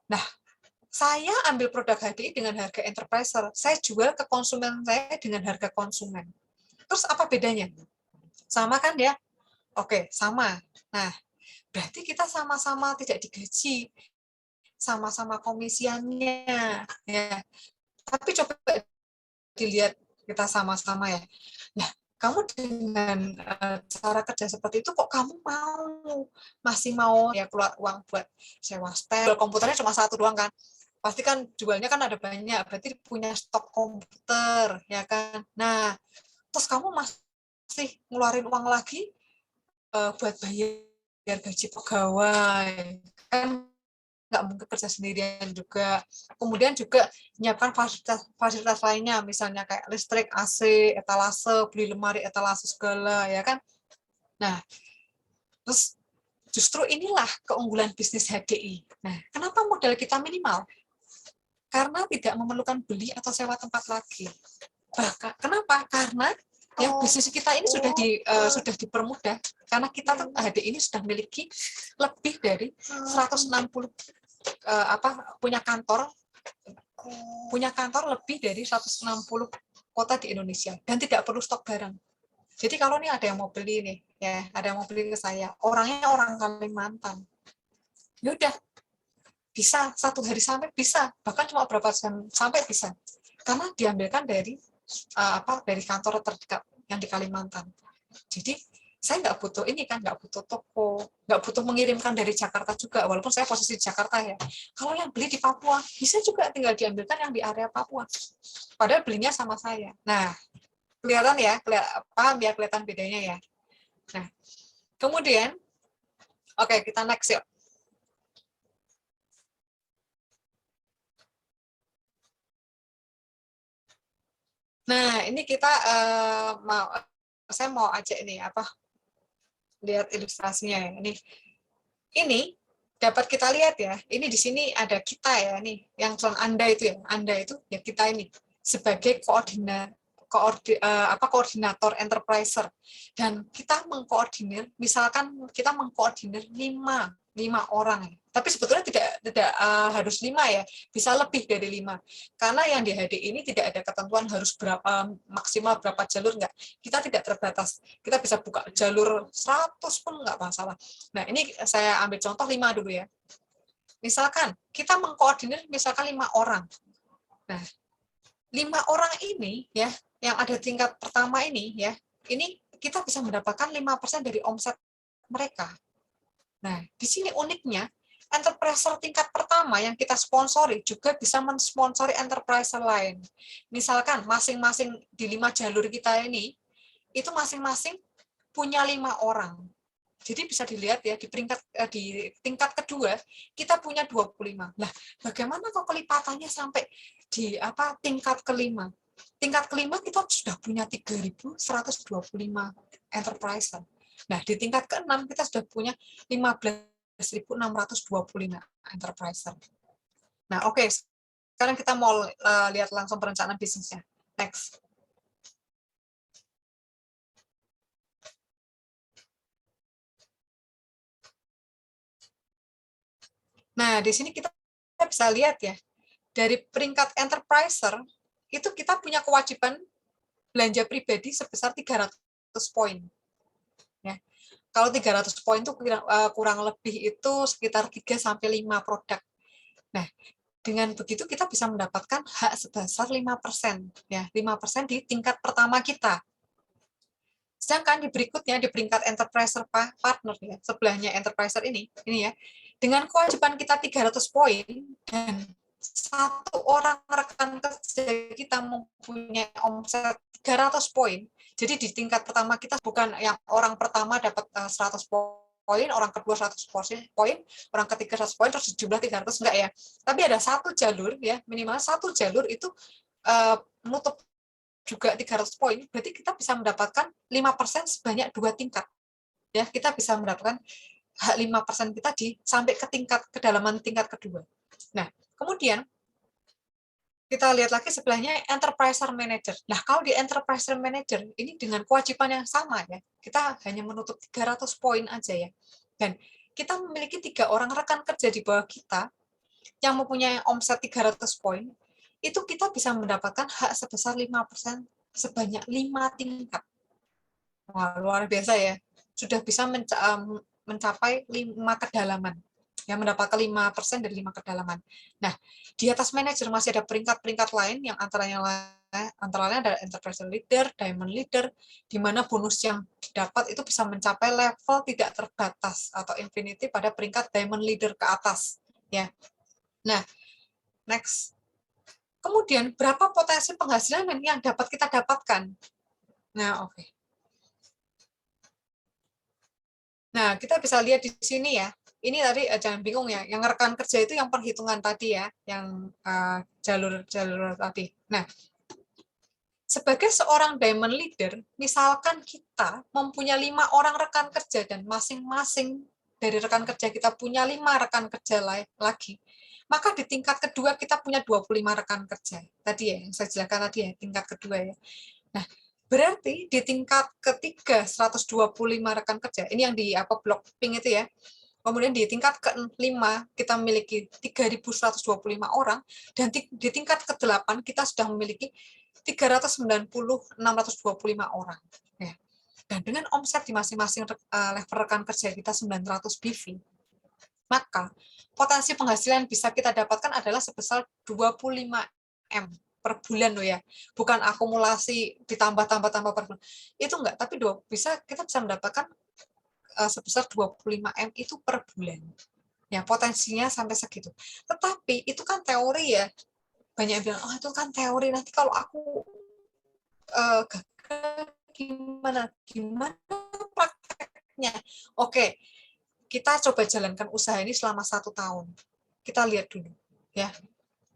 nah, saya ambil produk HDI dengan harga enterpriser, saya jual ke konsumen saya dengan harga konsumen. Terus apa bedanya? Sama kan ya? Oke, sama. Nah, berarti kita sama-sama tidak digaji, sama-sama komisiannya ya, tapi coba dilihat kita sama-sama ya. Nah, kamu dengan cara kerja seperti itu kok kamu masih mau ya keluar uang buat sewa stel, komputernya cuma satu doang kan, pasti kan jualnya kan ada banyak, berarti punya stok komputer ya kan. Nah, terus kamu masih ngeluarin uang lagi buat bayar gaji pegawai kan, nggak mungkin kerja sendirian juga. Kemudian juga menyiapkan fasilitas lainnya, misalnya kayak listrik, AC, etalase, beli lemari etalase segala, ya kan. Nah, terus justru inilah keunggulan bisnis HDI. Nah, kenapa modal kita minimal? Karena tidak memerlukan beli atau sewa tempat lagi. Bahkan, kenapa? Karena ya bisnis kita ini sudah dipermudah karena kita HDI ini sudah memiliki lebih dari 160 punya kantor lebih dari 160 kota di Indonesia dan tidak perlu stok barang. Jadi kalau nih ada yang mau beli nih, ya ada yang mau beli ke saya, orangnya orang Kalimantan, ya udah bisa 1 hari sampai bisa, bahkan cuma berapa jam sampai bisa, karena diambilkan dari dari kantor terdekat yang di Kalimantan. Jadi saya nggak butuh ini kan, nggak butuh toko, nggak butuh mengirimkan dari Jakarta juga, walaupun saya posisi di Jakarta ya. Kalau yang beli di Papua, bisa juga tinggal diambilkan yang di area Papua. Padahal belinya sama saya. Nah, kelihatan ya, paham ya, kelihatan bedanya ya. Nah, kemudian, oke, kita next yuk. Nah, ini kita saya mau ajak ini lihat ilustrasinya ya. Ini dapat kita lihat ya. Ini di sini ada kita ya nih, yang Anda itu ya. Anda itu ya kita ini sebagai koordinator enterpriser, dan kita mengkoordinir, misalkan kita mengkoordinir lima orang, tapi sebetulnya tidak harus 5 ya, bisa lebih dari 5, karena yang di HD ini tidak ada ketentuan harus maksimal berapa jalur, enggak, kita tidak terbatas, kita bisa buka jalur 100 pun enggak masalah. Nah, ini saya ambil contoh 5 dulu ya. Misalkan kita mengkoordinir misalkan 5 orang. Nah, 5 orang ini ya, yang ada tingkat pertama ini ya, ini kita bisa mendapatkan 5% dari omset mereka. Nah, di sini uniknya, enterpriser tingkat pertama yang kita sponsori juga bisa mensponsori enterpriser lain. Misalkan masing-masing di 5 jalur kita ini, itu masing-masing punya 5 orang. Jadi bisa dilihat ya, di tingkat kedua kita punya 25. Nah, bagaimana kok kelipatannya sampai di tingkat kelima? Tingkat kelima kita sudah punya 3.125 enterpriser. Nah, di tingkat keenam kita sudah punya 15.625 enterpriser. Nah, oke. Sekarang kita mau lihat langsung perencanaan bisnisnya. Next. Nah, di sini kita bisa lihat ya, dari peringkat enterpriser, itu kita punya kewajiban belanja pribadi sebesar 300 poin. Ya. Kalau 300 poin itu kurang lebih itu sekitar 3-5 produk. Nah, dengan begitu kita bisa mendapatkan hak sebesar 5%. Ya, 5% di tingkat pertama kita. Sedangkan di berikutnya, di peringkat enterpriser partner, ya, sebelahnya enterpriser ini ya, dengan kewajiban kita 300 poin, dan satu orang rekan kerja kita mempunyai omset 300 poin, jadi di tingkat pertama kita bukan yang orang pertama dapat 100 poin, orang kedua 100 poin, orang ketiga 100 poin, terus jumlah 300, enggak ya. Tapi ada satu jalur, ya, minimal satu jalur itu menutup juga 300 poin, berarti kita bisa mendapatkan 5% sebanyak 2 tingkat. Ya, kita bisa mendapatkan 5% kita sampai ke kedalaman tingkat kedua. Nah, kemudian kita lihat lagi sebelahnya enterpriser manager. Nah, kalau di enterpriser manager ini dengan kewajiban yang sama ya. Kita hanya menutup 300 poin aja ya. Dan kita memiliki 3 orang rekan kerja di bawah kita yang mempunyai omset 300 poin, itu kita bisa mendapatkan hak sebesar 5% sebanyak 5 tingkat. Wah, luar biasa ya. Sudah bisa mencapai 5 kedalaman. Yang mendapatkan 5% dari 5 kedalaman. Nah, di atas manajer masih ada peringkat-peringkat lain yang antara lain ada enterprise leader, diamond leader, di mana bonus yang didapat itu bisa mencapai level tidak terbatas atau infinity pada peringkat diamond leader ke atas. Ya. Nah, next. Kemudian, berapa potensi penghasilan yang dapat kita dapatkan? Nah, oke. Nah, kita bisa lihat di sini ya. Ini tadi jangan bingung ya. Yang rekan kerja itu yang perhitungan tadi ya, yang jalur-jalur tadi. Nah, sebagai seorang diamond leader, misalkan kita mempunyai 5 orang rekan kerja dan masing-masing dari rekan kerja kita punya 5 rekan kerja lagi, maka di tingkat kedua kita punya 25 rekan kerja. Tadi ya, yang saya jelaskan tadi ya, tingkat kedua ya. Nah, berarti di tingkat ketiga 125 rekan kerja, ini yang di blok pink itu ya. Kemudian di tingkat ke-5 kita memiliki 3.125 orang, dan di tingkat ke-8 kita sudah memiliki 390.625 orang. Ya. Dan dengan omset di masing-masing level rekan kerja kita 900 BV, maka potensi penghasilan bisa kita dapatkan adalah sebesar 25 M per bulan loh ya. Bukan akumulasi ditambah per bulan. Itu enggak, tapi kita bisa mendapatkan sebesar 25 M itu per bulan. Ya, potensinya sampai segitu. Tetapi itu kan teori ya. Banyak yang bilang, oh itu kan teori, nanti kalau aku gagal gimana prakteknya. Oke, kita coba jalankan usaha ini selama 1 tahun. Kita lihat dulu, ya.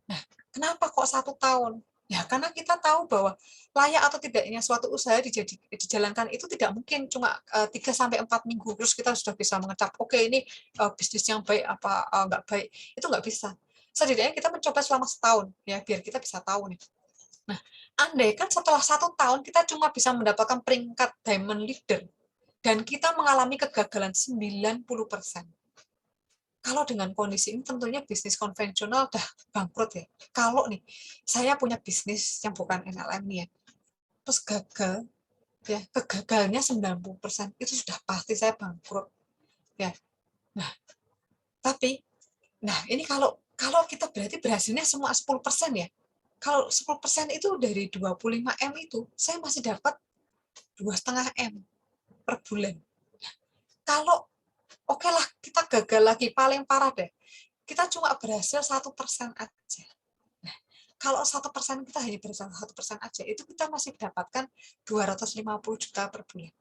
Nah, kenapa kok 1 tahun? Ya, karena kita tahu bahwa layak atau tidaknya suatu usaha dijalankan itu tidak mungkin cuma 3 sampai 4 minggu terus kita sudah bisa mengecap oke ini bisnis yang baik apa nggak baik. Itu nggak bisa. Setidaknya kita mencoba selama setahun ya biar kita bisa tahu nih. Nah, andai kan setelah 1 tahun kita cuma bisa mendapatkan peringkat diamond leader dan kita mengalami kegagalan 90%. Kalau dengan kondisi ini tentunya bisnis konvensional udah bangkrut ya. Kalau nih saya punya bisnis yang bukan MLM nih ya, terus gagal ya, kegagalannya 90% itu sudah pasti saya bangkrut ya. Nah, tapi ini kalau kita berarti berhasilnya semua 10% ya. Kalau 10% itu dari 25 M itu saya masih dapat 2,5 M per bulan. Kalau oke lah kita gagal lagi paling parah deh. Kita cuma berhasil 1% aja. Nah, kalau 1% kita hanya berhasil 1% aja, itu kita masih mendapatkan 250 juta per bulan.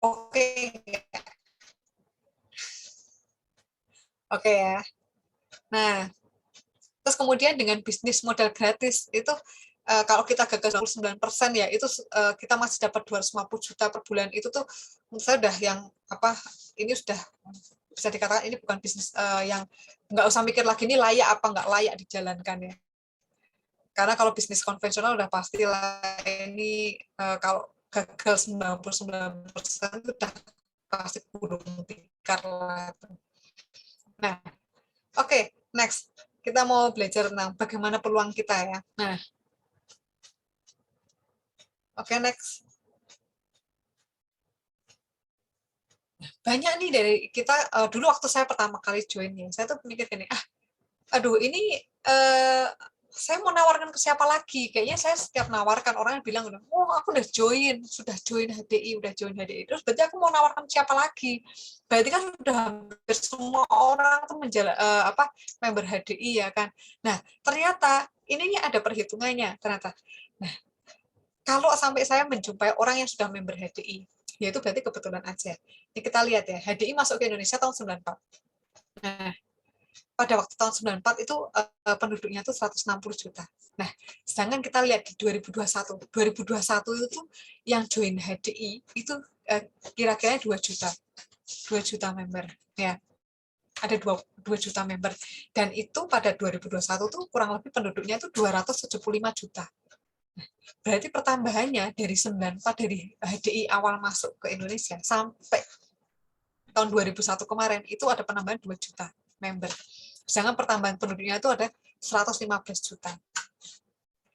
Oke. Oke ya. Nah, terus kemudian dengan bisnis modal gratis itu kalau kita gagal 99% ya itu kita masih dapat 250 juta per bulan itu tuh menurut saya udah yang ini sudah bisa dikatakan ini bukan bisnis yang nggak usah mikir lagi ini layak apa nggak layak dijalankan ya. Karena kalau bisnis konvensional udah pasti lah ini kalau gagal 99% itu udah pasti gulung tikar lah. Nah, oke, next. Kita mau belajar tentang bagaimana peluang kita ya. Nah, oke, next. Banyak nih dari kita, dulu waktu saya pertama kali join ya, saya tuh mikir gini, aduh ini saya mau nawarkan ke siapa lagi? Kayaknya saya setiap nawarkan orang yang bilang, oh aku sudah join HDI, terus berarti aku mau nawarkan siapa lagi? Berarti kan udah hampir semua orang tuh member HDI ya kan. Nah, ternyata ini ada perhitungannya ternyata. Nah, kalau sampai saya menjumpai orang yang sudah member HDI, ya itu berarti kebetulan aja. Ini kita lihat ya, HDI masuk ke Indonesia tahun 94. Nah, pada waktu tahun 94 itu penduduknya itu 160 juta. Nah, sedangkan kita lihat di 2021. 2021 itu yang join HDI itu kira-kira 2 juta. 2 juta member ya. Ada 2 juta member dan itu pada 2021 tuh kurang lebih penduduknya itu 275 juta. Berarti pertambahannya dari 94 dari HDI awal masuk ke Indonesia sampai tahun 2001 kemarin itu ada penambahan 2 juta member. Sedangkan pertambahan penduduknya itu ada 115 juta.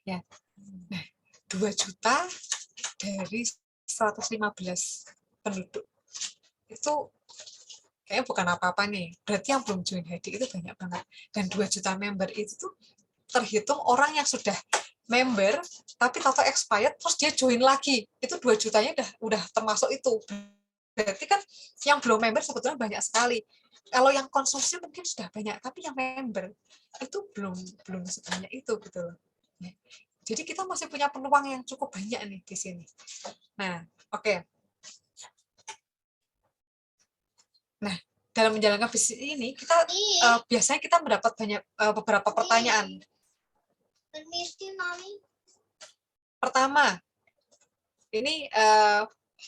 Ya. Nah, 2 juta dari 115 penduduk. Itu kayaknya bukan apa-apa nih. Berarti yang belum join HDI itu banyak banget. Dan 2 juta member itu tuh terhitung orang yang sudah member tapi tahu expired terus dia join lagi. Itu 2 jutanya udah termasuk itu. Berarti kan yang belum member sebetulnya banyak sekali. Kalau yang konsumsi mungkin sudah banyak, tapi yang member itu belum sebanyak itu gitu loh. Jadi kita masih punya peluang yang cukup banyak nih di sini. Nah, oke. Nah, dalam menjalankan bisnis ini kita biasanya kita mendapat banyak beberapa pertanyaan. Pertama, ini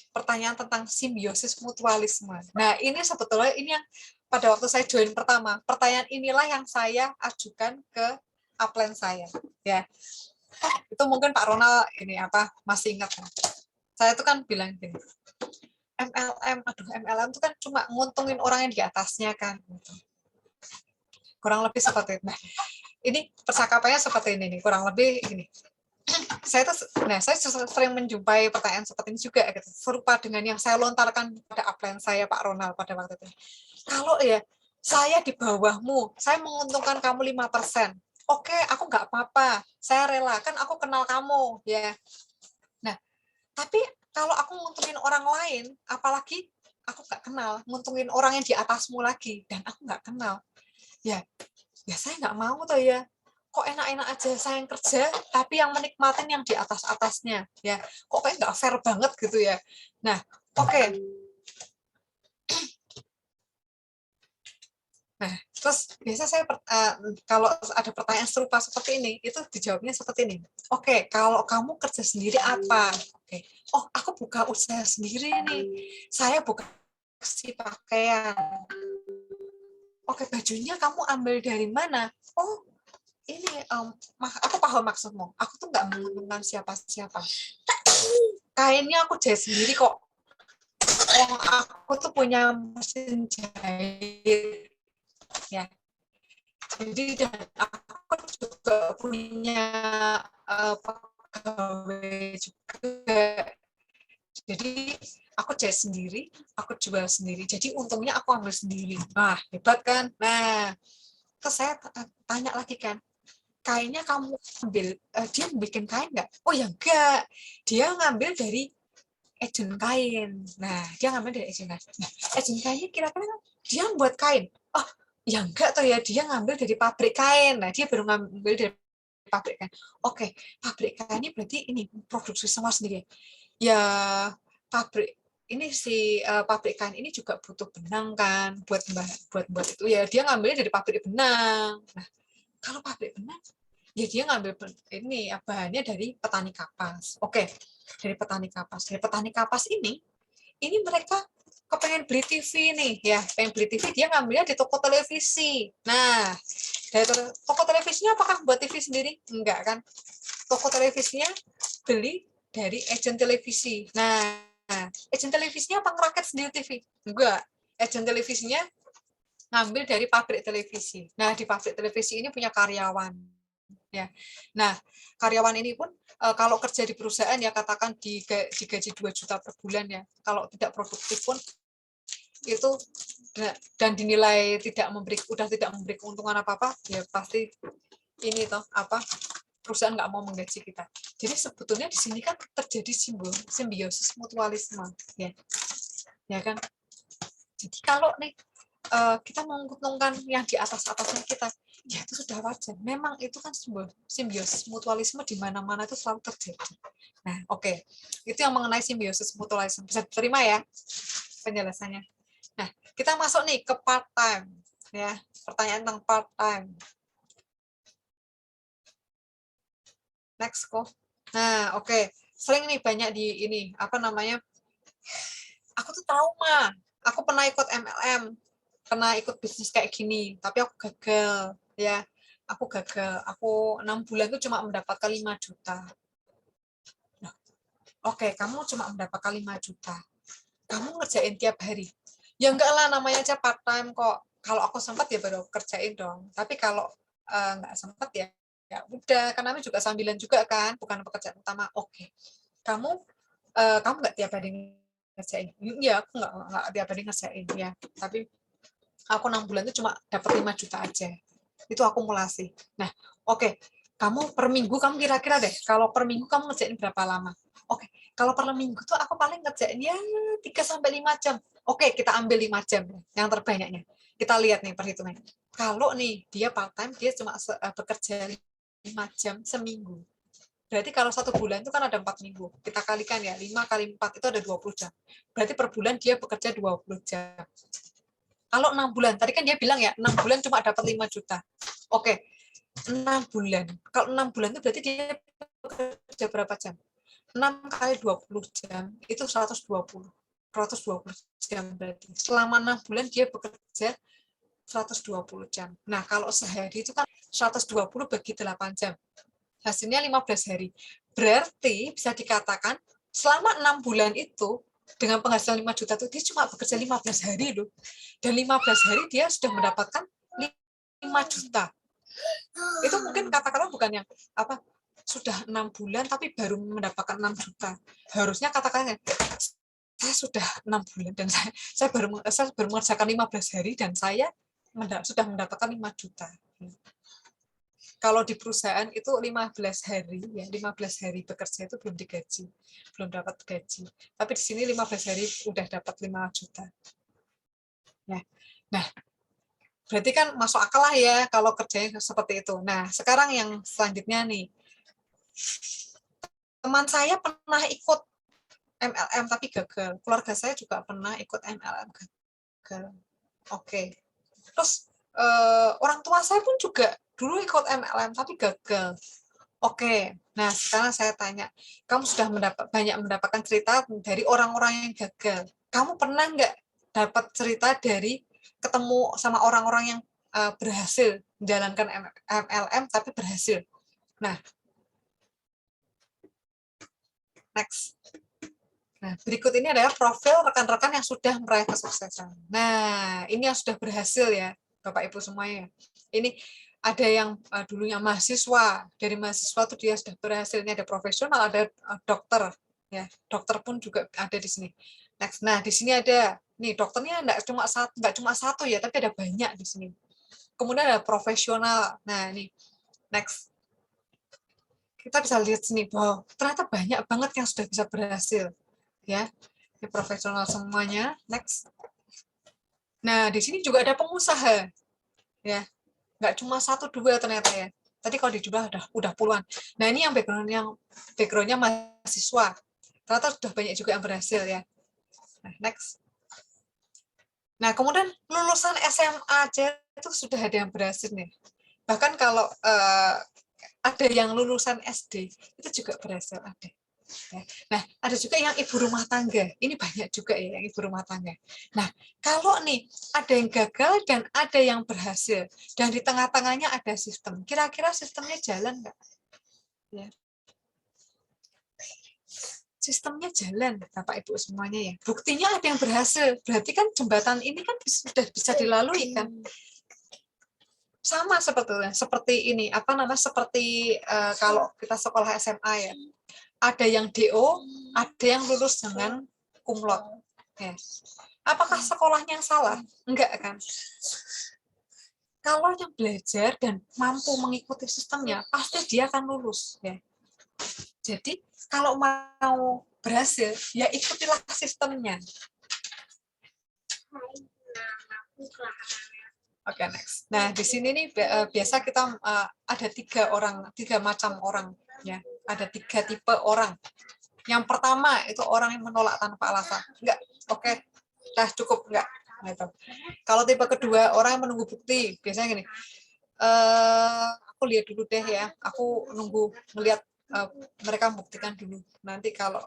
pertanyaan tentang simbiosis mutualisme. Nah, ini sebetulnya ini yang pada waktu saya join pertama, pertanyaan inilah yang saya ajukan ke upline saya, ya. Itu mungkin Pak Ronald ini masih ingat kan? Saya itu kan bilang gini, MLM itu kan cuma nguntungin orang yang di atasnya kan, gitu. Kurang lebih seperti itu. Nah, ini percakapannya seperti ini nih, kurang lebih ini. Saya sering menjumpai pertanyaan seperti ini juga, gitu, serupa dengan yang saya lontarkan pada upline saya Pak Ronald pada waktu itu. Kalau ya saya di bawahmu, saya menguntungkan kamu 5%. Oke, aku nggak apa-apa, saya rela, kan aku kenal kamu, ya. Nah, tapi kalau aku nguntungin orang lain, apalagi aku nggak kenal, nguntungin orang yang di atasmu lagi, dan aku nggak kenal, ya saya nggak mau tuh ya. Kok enak-enak aja saya yang kerja, tapi yang menikmatin yang di atas-atasnya, ya. Kok kayak nggak fair banget gitu ya. Nah, oke. Nah, terus biasa saya kalau ada pertanyaan serupa seperti ini, itu dijawabnya seperti ini. Oke, kalau kamu kerja sendiri apa? Oke. Oh, aku buka usaha sendiri nih. Saya buka si pakaian. Oke, bajunya kamu ambil dari mana? Oh, ini aku paham maksudmu. Aku tuh nggak menguntungkan siapa-siapa. Kainnya aku jahit sendiri kok. Oh, aku tuh punya mesin jahit. Ya, jadi dan aku juga punya pegawai juga. Jadi aku jahit sendiri, aku jual sendiri. Jadi untungnya aku ambil sendiri. Wah, hebat kan? Nah, terus saya tanya lagi kan, kainnya kamu ambil, dia bikin kain nggak? Oh ya enggak, dia ngambil dari agen kain. Nah, dia ngambil dari agen kain. Nah, agen kainnya kira-kira dia buat kain. Oh, ya enggak tuh ya, dia ngambil dari pabrik kain. Nah, dia baru ngambil dari pabrik kain. Oke, pabrik kainnya berarti ini produksi semua sendiri. Ya, pabrik ini si pabrik kain ini juga butuh benang kan buat itu ya, dia ngambilnya dari pabrik benang. Nah, kalau pabrik benang ya dia ngambil ini bahannya dari petani kapas. Oke, dari petani kapas. Dari petani kapas ini mereka kepengen beli TV nih ya, pengen beli TV, dia ngambilnya di toko televisi. Nah, dari toko televisinya apakah buat TV sendiri? Enggak kan? Toko televisinya beli dari agen televisi. Nah, agen televisinya apa ngerakit sendiri TV? Enggak. Agen televisinya ngambil dari pabrik televisi. Nah, di pabrik televisi ini punya karyawan. Ya. Nah, karyawan ini pun kalau kerja di perusahaan ya katakan digaji 2 juta per bulan ya. Kalau tidak produktif pun itu dan dinilai udah tidak memberi keuntungan apa-apa, ya pasti ini toh perusahaan nggak mau menggaji kita. Jadi sebetulnya di sini kan terjadi simbiosis mutualisme ya kan. Jadi kalau nih kita menguntungkan yang di atasnya kita, ya itu sudah wajar. Memang itu kan simbiosis mutualisme di mana-mana itu selalu terjadi. Nah, oke. Itu yang mengenai simbiosis mutualisme. Bisa diterima ya penjelasannya. Nah, kita masuk nih ke part time ya. Pertanyaan tentang part time. Next kok. Nah, oke. Sering nih banyak di ini, apa namanya? Aku tuh trauma. Aku pernah ikut MLM, pernah ikut bisnis kayak gini, tapi aku gagal ya. Aku gagal. Aku 6 bulan itu cuma mendapatkan 5 juta. Nah, oke, kamu cuma mendapatkan 5 juta. Kamu ngerjain tiap hari. Ya enggak lah, namanya aja part time kok. Kalau aku sempat ya baru kerjain dong. Tapi kalau nggak sempat ya udah, karena juga sambilan juga kan, bukan pekerjaan utama. Oke. Kamu nggak tiap hari ngerjain. Iya, aku nggak tiap hari ngerjain ya. Tapi aku 6 bulan itu cuma dapat 5 juta aja. Itu akumulasi. Nah, oke. Kamu per minggu, kamu kira-kira deh, kalau per minggu kamu ngerjain berapa lama? Oke, kalau per minggu tuh aku paling ngerjain ya 3-5 jam. Oke, kita ambil 5 jam, yang terbanyaknya. Kita lihat nih perhitungannya. Kalau nih, dia part time, dia cuma bekerja 5 jam seminggu. Berarti kalau 1 bulan itu kan ada 4 minggu. Kita kalikan ya, 5 kali 4 itu ada 20 jam. Berarti per bulan dia bekerja 20 jam. Kalau 6 bulan, tadi kan dia bilang ya, 6 bulan cuma dapat 5 juta. Oke, 6 bulan. Kalau 6 bulan itu berarti dia bekerja berapa jam? 6 kali 20 jam, itu 120. 120 jam berarti. Selama 6 bulan dia bekerja 120 jam. Nah, kalau sehari itu kan 120 bagi 8 jam. Hasilnya 15 hari. Berarti bisa dikatakan selama 6 bulan itu dengan penghasilan 5 juta itu dia cuma bekerja 15 hari loh. Dan 15 hari dia sudah mendapatkan 5 juta. Itu mungkin kata-kata bukan yang sudah 6 bulan tapi baru mendapatkan 6 juta. Harusnya kata-katanya saya sudah 6 bulan dan saya baru mengerjakan 15 hari dan saya sudah mendapatkan 5 juta. Kalau di perusahaan itu 15 hari ya, 15 hari bekerja itu belum digaji, belum dapat gaji. Tapi di sini 15 hari udah dapat 5 juta. Ya. Nah, berarti kan masuk akal lah ya kalau kerjanya seperti itu. Nah, sekarang yang selanjutnya nih. Teman saya pernah ikut MLM tapi gagal. Keluarga saya juga pernah ikut MLM gagal. Oke. Terus orang tua saya pun juga dulu ikut MLM tapi gagal. Oke, nah sekarang saya tanya, kamu sudah banyak mendapatkan cerita dari orang-orang yang gagal. Kamu pernah nggak dapat cerita dari ketemu sama orang-orang yang berhasil menjalankan MLM tapi berhasil? Nah, next. Nah, berikut ini adalah profil rekan-rekan yang sudah meraih kesuksesan. Nah, ini yang sudah berhasil ya, Bapak Ibu semuanya. Ini ada yang dulunya mahasiswa, dari mahasiswa tuh dia sudah berhasil. Ini ada profesional, ada dokter, ya, dokter pun juga ada di sini. Next. Nah, di sini ada, nih dokternya nggak cuma satu ya, tapi ada banyak di sini. Kemudian ada profesional. Nah, ini next. Kita bisa lihat sini bahwa ternyata banyak banget yang sudah bisa berhasil. Ya, ini profesional semuanya. Next. Nah, di sini juga ada pengusaha, ya, nggak cuma 1-2 ternyata ya. Tadi kalau dijumlah udah puluhan. Nah, ini yang backgroundnya mahasiswa. Ternyata sudah banyak juga yang berhasil ya. Nah, next. Nah, kemudian lulusan SMA aja itu sudah ada yang berhasil nih. Bahkan kalau ada yang lulusan SD itu juga berhasil ada. Nah, ada juga yang ibu rumah tangga. Ini banyak juga ya yang ibu rumah tangga. Nah, kalau nih ada yang gagal dan ada yang berhasil, dan di tengah-tengahnya ada sistem. Kira-kira sistemnya jalan nggak? Ya. Sistemnya jalan, Bapak Ibu semuanya ya. Buktinya ada yang berhasil. Berarti kan jembatan ini kan sudah bisa dilalui kan? Sama seperti ini, seperti kalau kita sekolah SMA ya. Ada yang DO, ada yang lulus dengan cum laude. Ya. Apakah sekolahnya yang salah? Enggak kan? Kalau yang belajar dan mampu mengikuti sistemnya, pasti dia akan lulus. Ya. Jadi kalau mau berhasil, ya ikutilah sistemnya. Oke, next. Nah, di sini nih biasa kita ada tiga macam orang, ya. Ada 3 tipe orang. Yang pertama itu orang yang menolak tanpa alasan. Enggak, oke, cukup, enggak. Gitu. Kalau tipe kedua orang yang menunggu bukti, biasanya gini. Aku lihat dulu deh ya. Aku melihat mereka membuktikan dulu. Nanti kalau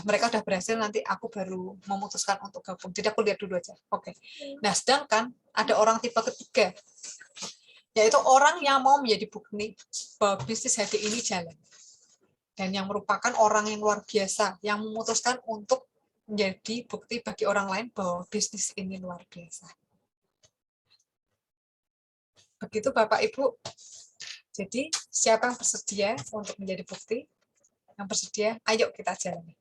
mereka sudah berhasil, nanti aku baru memutuskan untuk gabung. Jadi aku lihat dulu aja. Oke. Nah, sedangkan ada orang tipe ketiga, yaitu orang yang mau menjadi bukti bahwa bisnis HDI ini jalan. Dan yang merupakan orang yang luar biasa, yang memutuskan untuk menjadi bukti bagi orang lain bahwa bisnis ini luar biasa. Begitu Bapak Ibu. Jadi, siapa yang bersedia untuk menjadi bukti? Yang bersedia, ayo kita jalani.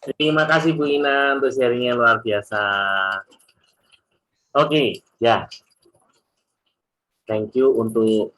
Terima kasih Bu Ina untuk sharingnya luar biasa. Oke, ya. Thank you untuk